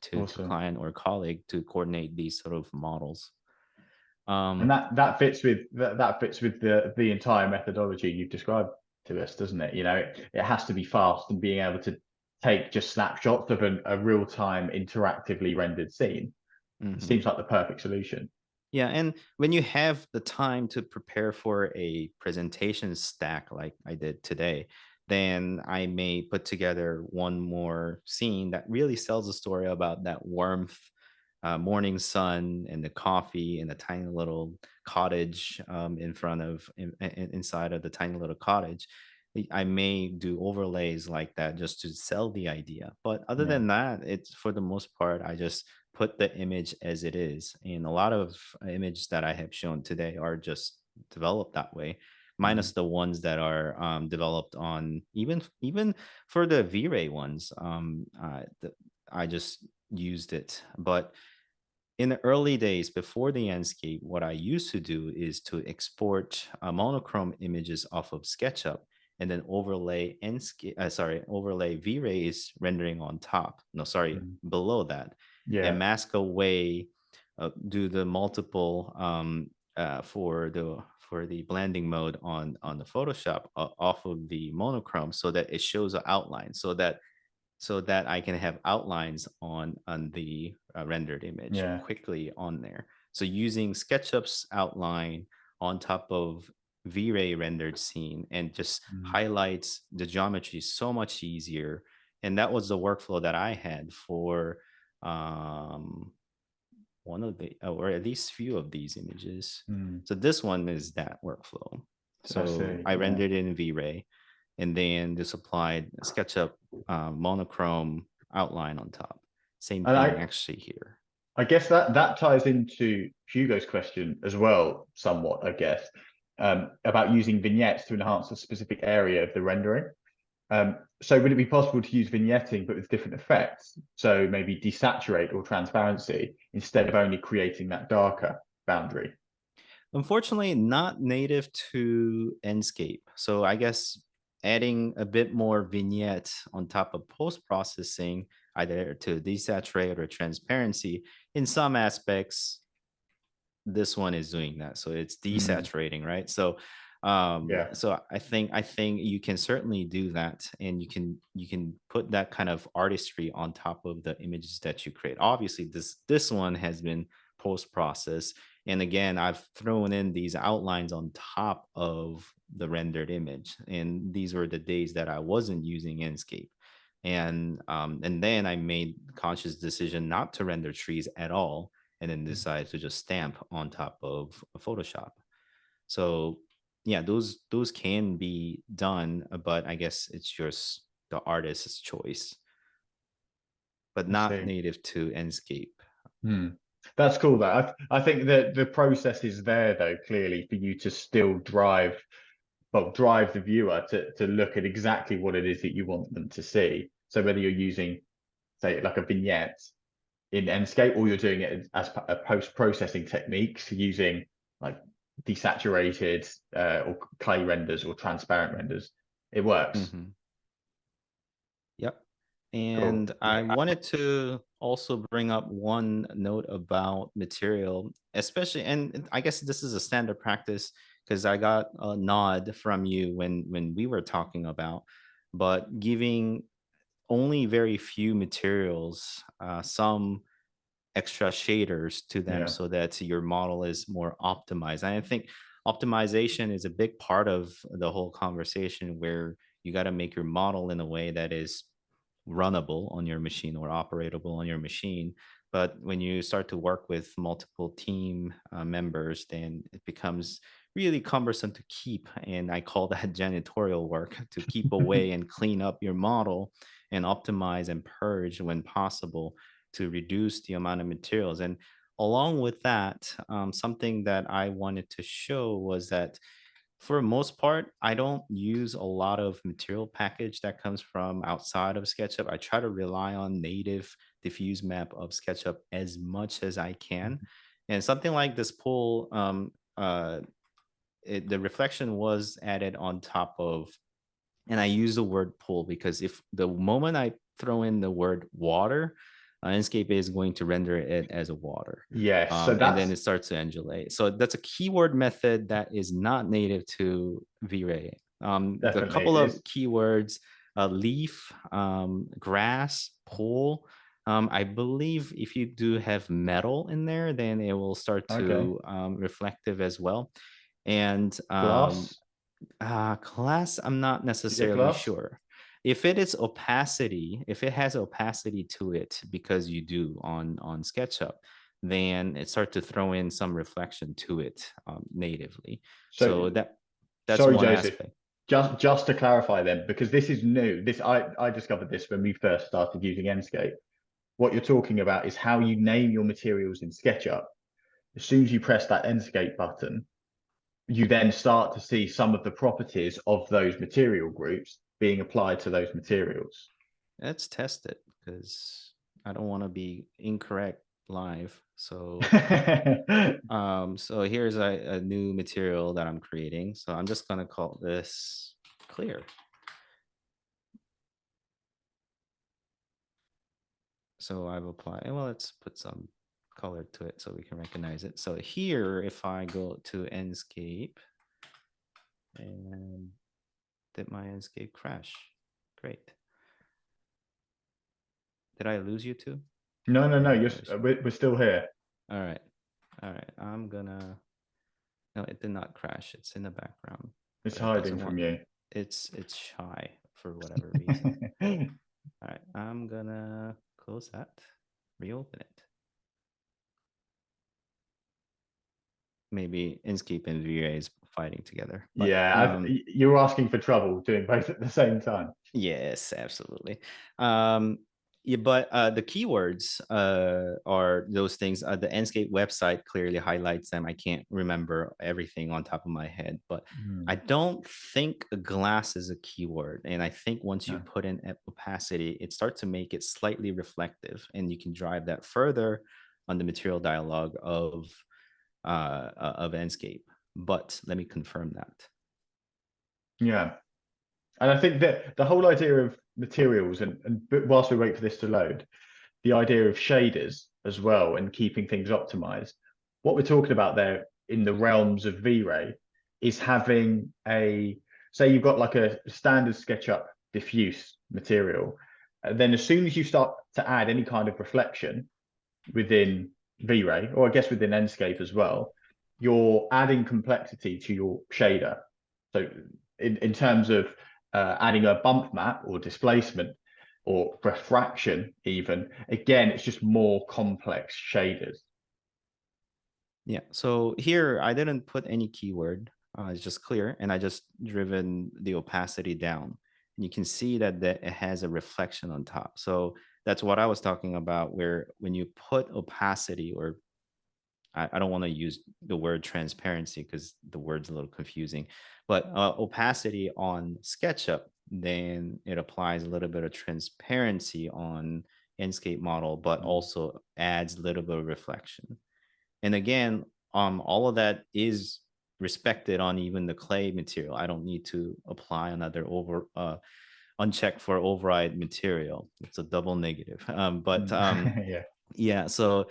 to client or colleague to coordinate these sort of models. And that fits with the entire methodology you've described to us, doesn't it? You know, it has to be fast, and being able to take just snapshots of a real-time interactively rendered scene. It seems like the perfect solution. Yeah, and when you have the time to prepare for a presentation stack like I did today, then I may put together one more scene that really sells a story about that warmth, morning sun, and the coffee, and the tiny little cottage inside of the tiny little cottage. I may do overlays like that just to sell the idea. But other than that, it's for the most part, I just put the image as it is. And a lot of images that I have shown today are just developed that way, minus the ones that are developed on even for the V-Ray ones. I just used it. But in the early days before the Enscape, what I used to do is to export monochrome images off of SketchUp and then overlay overlay V-Ray's rendering on top. No, sorry, below that, and mask away, do the multiple for the blending mode on the Photoshop off of the monochrome, so that it shows an outline, so that I can have outlines on the rendered image quickly on there. So using SketchUp's outline on top of V-Ray rendered scene, and just highlights the geometry so much easier. And that was the workflow that I had for one of the, or at least few of these images. So this one is that workflow. So I rendered it in V-Ray, and then just applied SketchUp monochrome outline on top. Same thing actually here. I guess that ties into Hugo's question as well, somewhat, I guess, about using vignettes to enhance a specific area of the rendering. So would it be possible to use vignetting but with different effects? So maybe desaturate or transparency instead of only creating that darker boundary? Unfortunately, not native to Enscape. So I guess adding a bit more vignette on top of post-processing, either to desaturate or transparency, in some aspects, this one is doing that. So it's desaturating, right? So so I think you can certainly do that, and you can put that kind of artistry on top of the images that you create. Obviously, this one has been post-processed, and again, I've thrown in these outlines on top of the rendered image, and these were the days that I wasn't using Enscape. And then I made the conscious decision not to render trees at all, and then decided to just stamp on top of Photoshop. So yeah, those can be done, but I guess it's just the artist's choice, but not native to Enscape. That's cool though. I think that the process is there though, clearly, for you to still drive the viewer to look at exactly what it is that you want them to see. So whether you're using, say, like a vignette in Enscape, or you're doing it as a post-processing techniques using like desaturated or clay renders or transparent renders. It works. Mm-hmm. Yep. Cool. And I Yeah. wanted to also bring up one note about material, especially, and I guess this is a standard practice because I got a nod from you when we were talking about, but giving only very few materials, some extra shaders to them Yeah. so that your model is more optimized. And I think optimization is a big part of the whole conversation where you got to make your model in a way that is runnable on your machine or operatable on your machine. But when you start to work with multiple team members, then it becomes really cumbersome to keep. And I call that janitorial work to keep away and clean up your model and optimize and purge when possible to reduce the amount of materials. And along with that, something that I wanted to show was that for the most part, I don't use a lot of material package that comes from outside of SketchUp. I try to rely on native diffuse map of SketchUp as much as I can. And something like this pool, the reflection was added on top of, and I use the word pool because if the moment I throw in the word water, Enscape is going to render it as a water. Yes. So And then that's it starts to undulate. So that's a keyword method that is not native to V-Ray. The definitely couple of is. keywords, leaf, grass, pool. I believe if you do have metal in there, then it will start Okay. to reflective as well. And Glass. class, I'm not Do you get necessarily glass? sure. If it is opacity, if it has opacity to it, because you do on SketchUp, then it starts to throw in some reflection to it natively. So So that's sorry, one Joseph. aspect. Just to clarify then, because this is new. This I discovered this when we first started using Enscape. What you're talking about is how you name your materials in SketchUp. As soon as you press that Enscape button, you then start to see some of the properties of those material groups being applied to those materials. Let's test it because I don't want to be incorrect live. So here's a new material that I'm creating. So I'm just gonna call this clear. So I've applied, well, let's put some color to it so we can recognize it. So here, if I go to Enscape, and did my Enscape crash? Great. Did I lose you too? No. No, there's you. We're still here. All right. All right. I'm gonna, no, it did not crash. It's in the background, It's but it hiding doesn't from want, you. it's shy for whatever reason. All right. I'm gonna close that, reopen it. Maybe Enscape and V-Ray is fighting together, but Yeah, you were asking for trouble doing both at the same time. yes, absolutely. Yeah, but the keywords are those things. The Enscape website clearly highlights them. I can't remember everything on top of my head, but Hmm. I don't think a glass is a keyword. And I think once you No. put in opacity, it starts to make it slightly reflective, and you can drive that further on the material dialog of Enscape. But let me confirm that. Yeah. And I think that the whole idea of materials and whilst we wait for this to load, the idea of shaders as well and keeping things optimized. What we're talking about there in the realms of V-Ray is having say you've got like a standard SketchUp diffuse material. Then as soon as you start to add any kind of reflection within V-Ray, or I guess within Enscape as well, you're adding complexity to your shader. So in terms of adding a bump map or displacement or refraction even, again, it's just more complex shaders. Yeah. So here I didn't put any keyword. It's just clear, and I just driven the opacity down. And you can see that it has a reflection on top. So that's what I was talking about, where when you put opacity, or I don't want to use the word transparency because the word's a little confusing, but opacity on SketchUp, then it applies a little bit of transparency on Enscape model, but also adds a little bit of reflection. And again, all of that is respect it on even the clay material. I don't need to apply another uncheck for override material. It's a double negative. But Yeah. yeah, so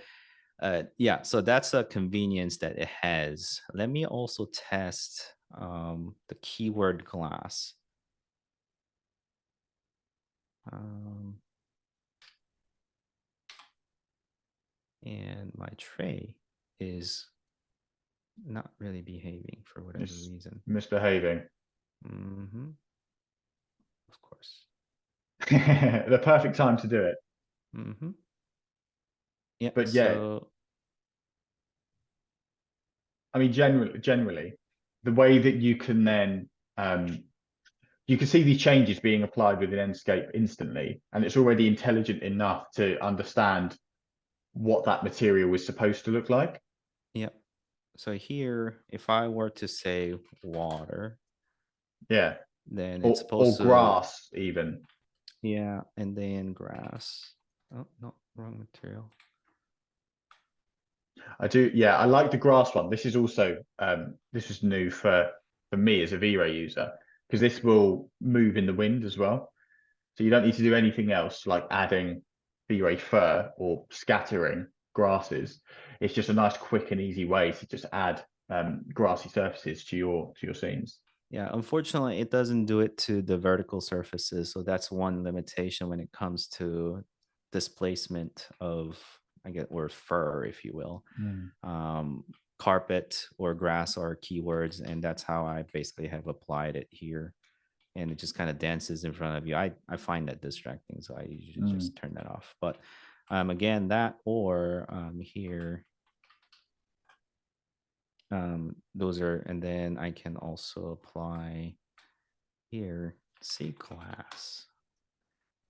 yeah, so that's a convenience that it has. Let me also test the keyword class. Um, and my tray is not really behaving for whatever It's reason. misbehaving. Of course. The perfect time to do it. Yeah, But yeah, so I mean, generally, the way that you can then you can see these changes being applied within Enscape instantly, and it's already intelligent enough to understand what that material is supposed to look like. yeah. So here, if I were to say water, Yeah, then it's or supposed to, grass even. yeah, and then grass. Oh, no, wrong material. I do. Yeah, I like the grass one. This is also this is new for me as a V-Ray user because this will move in the wind as well. So you don't need to do anything else like adding V-Ray fur or scattering grasses. It's just a nice, quick and easy way to just add grassy surfaces to your scenes. Yeah, unfortunately, it doesn't do it to the vertical surfaces. So that's one limitation when it comes to displacement of, I guess, or fur, if you will. Mm. Carpet or grass are keywords, and that's how I basically have applied it here. And it just kind of dances in front of you. I find that distracting, so I usually Mm. just turn that off. But again, that or here, those are, and then I can also apply here, C class.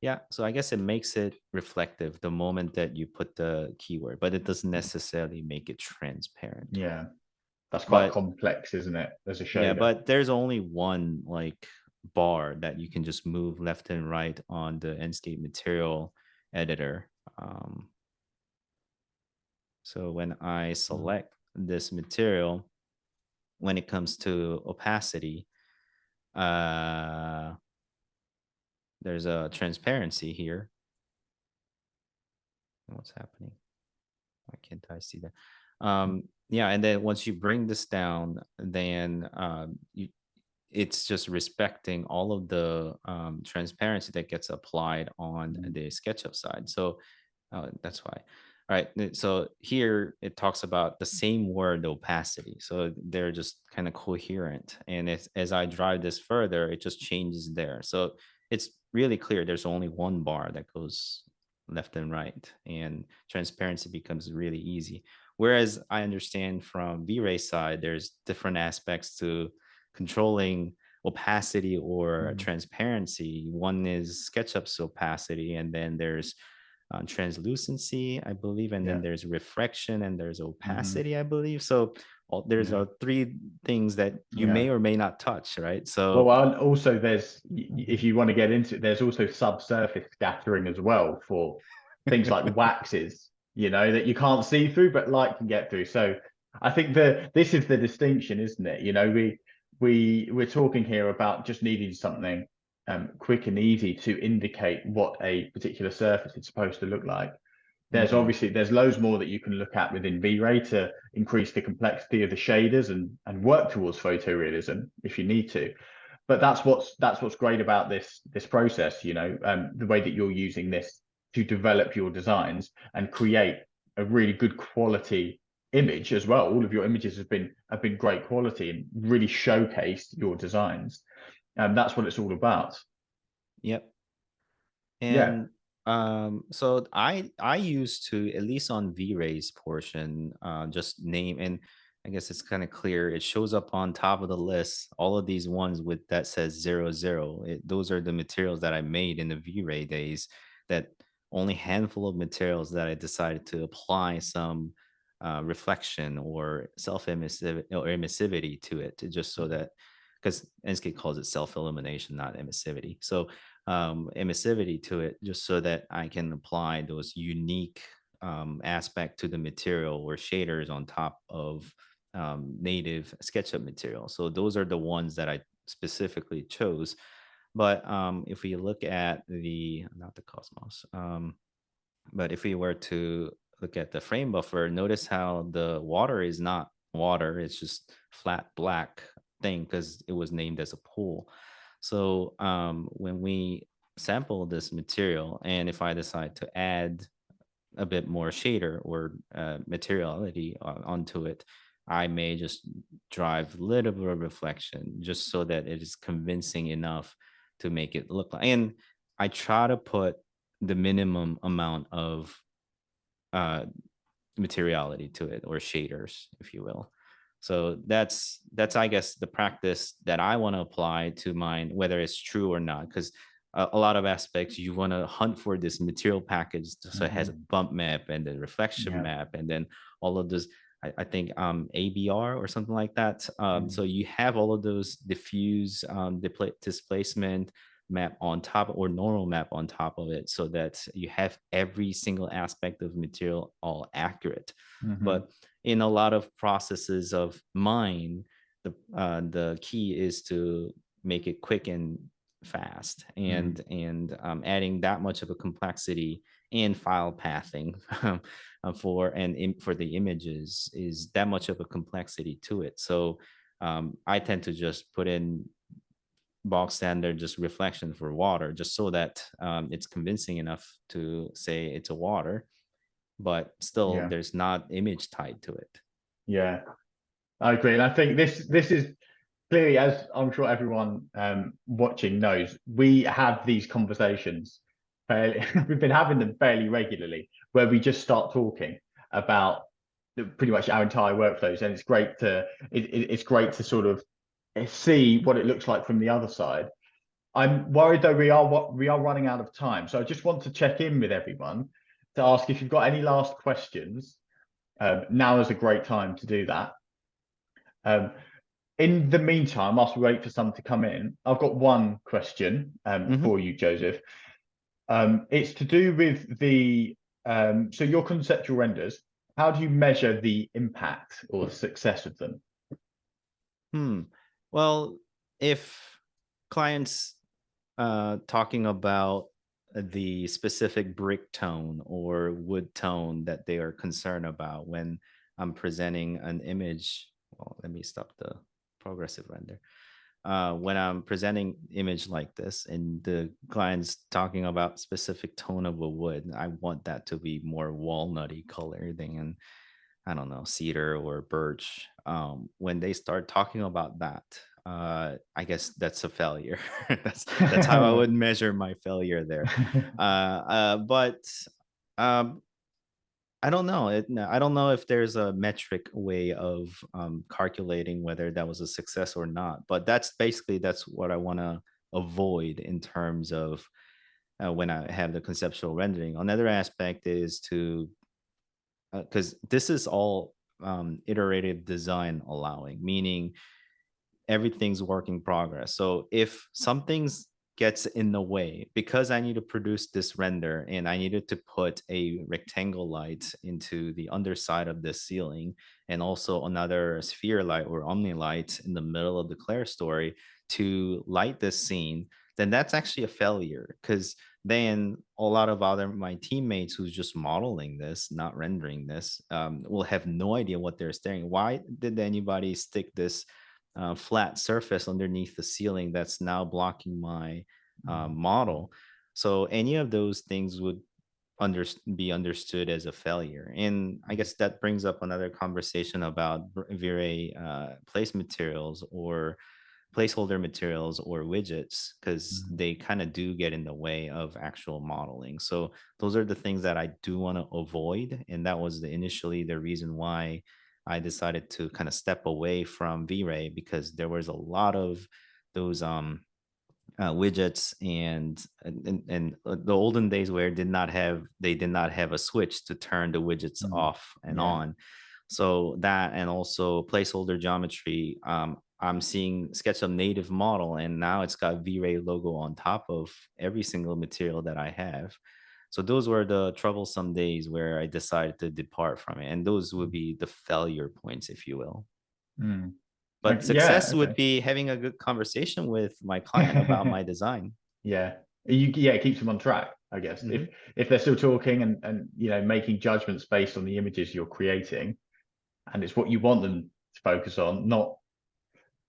Yeah, so I guess it makes it reflective the moment that you put the keyword, but it doesn't necessarily make it transparent. Yeah, that's quite But complex, isn't it? As a yeah, shader. but there's only one like bar that you can just move left and right on the Enscape material editor. So when I Mm. select this material, when it comes to opacity, uh, there's a transparency here. What's happening? Why can't I see that? Yeah, and then once you bring this down, then it's just respecting all of the transparency that gets applied on Mm. the SketchUp side. So that's why. All right. So here it talks about the same word opacity. So they're just kind of coherent. And as I drive this further, it just changes there. So it's really clear there's only one bar that goes left and right, and transparency becomes really easy. Whereas I understand from V-Ray side, there's different aspects to controlling opacity or Mm. transparency. One is SketchUp's opacity, and then there's translucency, I believe, and then Yeah. there's refraction and there's Hmm. opacity, I believe. So there's Yeah. three things that you Yeah. may or may not touch, right? Well, So and also there's if you want to get into it, there's also subsurface scattering as well for things like waxes, that you can't see through, but light can get through. So I think this is the distinction, isn't it? We're talking here about just needing something quick and easy to indicate what a particular surface is supposed to look like. There's loads more that you can look at within V-Ray to increase the complexity of the shaders and work towards photorealism if you need to. But that's what's great about this process, the way that you're using this to develop your designs and create a really good quality image as well. All of your images have been great quality and really showcased your designs. And that's what it's all about. yep. Yeah. And so I used to, at least on V-Ray's portion, just name, and I guess it's kind of clear. It shows up on top of the list. All of these ones with that says 00. Those are the materials that I made in the V-Ray days. That only handful of materials that I decided to apply some reflection or emissivity to it, just so that, because Enscape calls it self illumination, not emissivity. So emissivity to it, just so that I can apply those unique aspect to the material or shaders on top of native SketchUp material. So those are the ones that I specifically chose. But if we look at the, not the Cosmos, but if we were to look at the frame buffer, notice how the water is not water, it's just flat black thing because it was named as a pool. So when we sample this material, and if I decide to add a bit more shader or materiality onto it, I may just drive a little bit of reflection just so that it is convincing enough to make it look like. And I try to put the minimum amount of uh, materiality to it, or shaders, if you will. So that's I guess the practice that I want to apply to mine, whether it's true or not, because a lot of aspects you want to hunt for this material package, so it has a Hmm. bump map and the reflection Yeah. map, and then all of those. I think ABR or something like that. Mm. So you have all of those diffuse displacement map on top, or normal map on top of it, so that you have every single aspect of material all accurate. Hmm. But in a lot of processes of mine, the key is to make it quick and fast, Mm. and adding that much of a complexity and file pathing for the images is that much of a complexity to it. So I tend to just put in bog standard just reflection for water, just so that it's convincing enough to say it's a water, but still Yeah. there's not image tied to it. Yeah. I agree, and I think this is clearly, as I'm sure everyone watching knows, we have these conversations fairly, we've been having them fairly regularly, where we just start talking about pretty much our entire workflows, and it's great to sort of see what it looks like from the other side. I'm worried though, we are running out of time, so I just want to check in with everyone to ask if you've got any last questions. Now is a great time to do that. Um, in the meantime, whilst we wait for some to come in, I've got one question Hmm. for you, Joseph. It's to do with so your conceptual renders. How do you measure the impact or the success of them? Well, if clients talking about the specific brick tone or wood tone that they are concerned about when I'm presenting an image. Well, let me stop the progressive render. When I'm presenting image like this and the client's talking about specific tone of a wood, I want that to be more walnutty color than, I don't know, cedar or birch. When they start talking about that, I guess that's a failure. That's how I would measure my failure there. But um, I don't know. No, I don't know if there's a metric way of calculating whether that was a success or not. But that's what I want to avoid in terms of when I have the conceptual rendering. Another aspect is to, because this is all iterative design allowing, meaning everything's work in progress. So if something's gets in the way, because I need to produce this render and I needed to put a rectangle light into the underside of the ceiling, and also another sphere light or omni light in the middle of the Claire story to light this scene, then that's actually a failure, because then a lot of other my teammates who's just modeling this, not rendering this, will have no idea what they're staring. Why did anybody stick this flat surface underneath the ceiling that's now blocking my model? So any of those things would be understood as a failure. And I guess that brings up another conversation about V-Ray place materials or placeholder materials or widgets, because they kind of do get in the way of actual modeling. So those are the things that I do want to avoid, and that was initially the reason why I decided to kind of step away from V-Ray, because there was a lot of those widgets, and the olden days where they did not have a switch to turn the widgets Mm. off and Yeah. on. So that, and also placeholder geometry. I'm seeing SketchUp native model, and now it's got V-Ray logo on top of every single material that I have. So those were the troublesome days where I decided to depart from it, and those would be the failure points, if you will. Mm. But Yeah. success would be having a good conversation with my client about Okay. my design. Yeah. Yeah, it keeps them on track, I guess. Hmm. If they're still talking and making judgments based on the images you're creating, and it's what you want them to focus on, not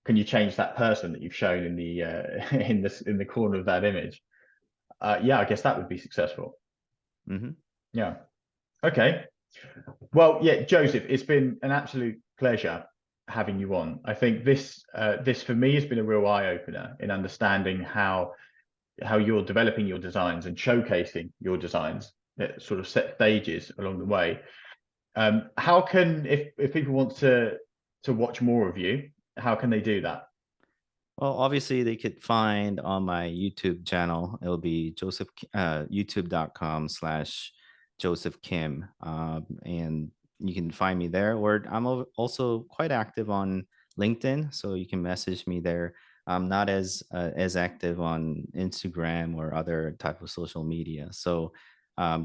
can you change that person that you've shown in the in the corner of that image. Yeah, I guess that would be successful. Hmm. Yeah. Okay. Well, yeah, Joseph, it's been an absolute pleasure having you on. I think this for me has been a real eye opener in understanding how you're developing your designs and showcasing your designs at sort of set stages along the way. How can if people want to watch more of you, how can they do that? Well, obviously they could find on my YouTube channel. It'll be youtube.com/Joseph Kim. And you can find me there. Or I'm also quite active on LinkedIn, so you can message me there. I'm not as active on Instagram or other type of social media. So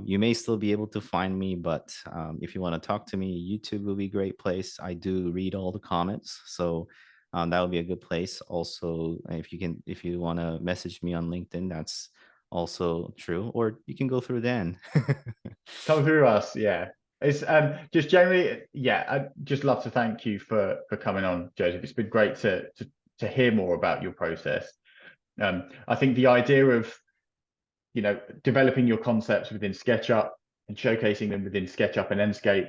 you may still be able to find me, but if you want to talk to me, YouTube will be a great place. I do read all the comments. So that would be a good place. Also, if you want to message me on LinkedIn, that's also true. Or you can go through Dan. Come through us, yeah. It's just generally, yeah. I just love to thank you for coming on, Joseph. It's been great to hear more about your process. I think the idea of developing your concepts within SketchUp and showcasing them within SketchUp and Enscape,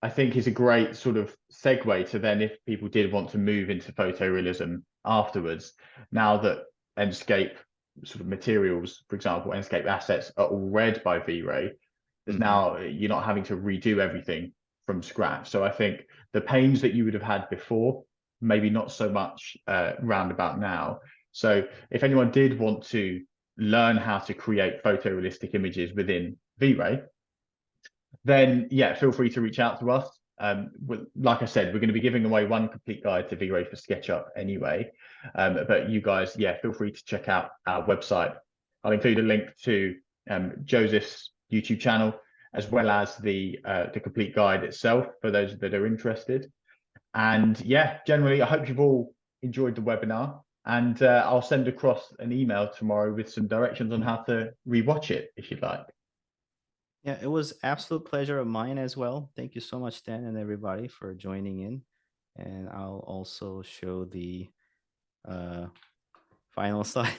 I think is a great sort of segue to then if people did want to move into photorealism afterwards, now that Enscape sort of materials, for example, Enscape assets are all read by V-Ray, there's Hmm. now you're not having to redo everything from scratch. So I think the pains that you would have had before, maybe not so much roundabout now. So if anyone did want to learn how to create photorealistic images within V-Ray, then yeah, feel free to reach out to us. Like I said, we're going to be giving away one complete guide to V-Ray for SketchUp anyway. But you guys, yeah, feel free to check out our website. I'll include a link to Joseph's YouTube channel as well as the complete guide itself for those that are interested. And yeah, generally, I hope you've all enjoyed the webinar. And I'll send across an email tomorrow with some directions on how to rewatch it if you'd like. Yeah, it was absolute pleasure of mine as well. Thank you so much, Dan, and everybody for joining in. And I'll also show the uh, final slide.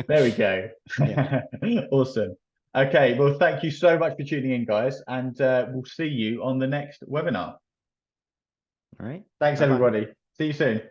There we go. Yeah. Awesome. Okay, well, thank you so much for tuning in, guys, and we'll see you on the next webinar. All right. Thanks, Bye bye. everybody. See you soon.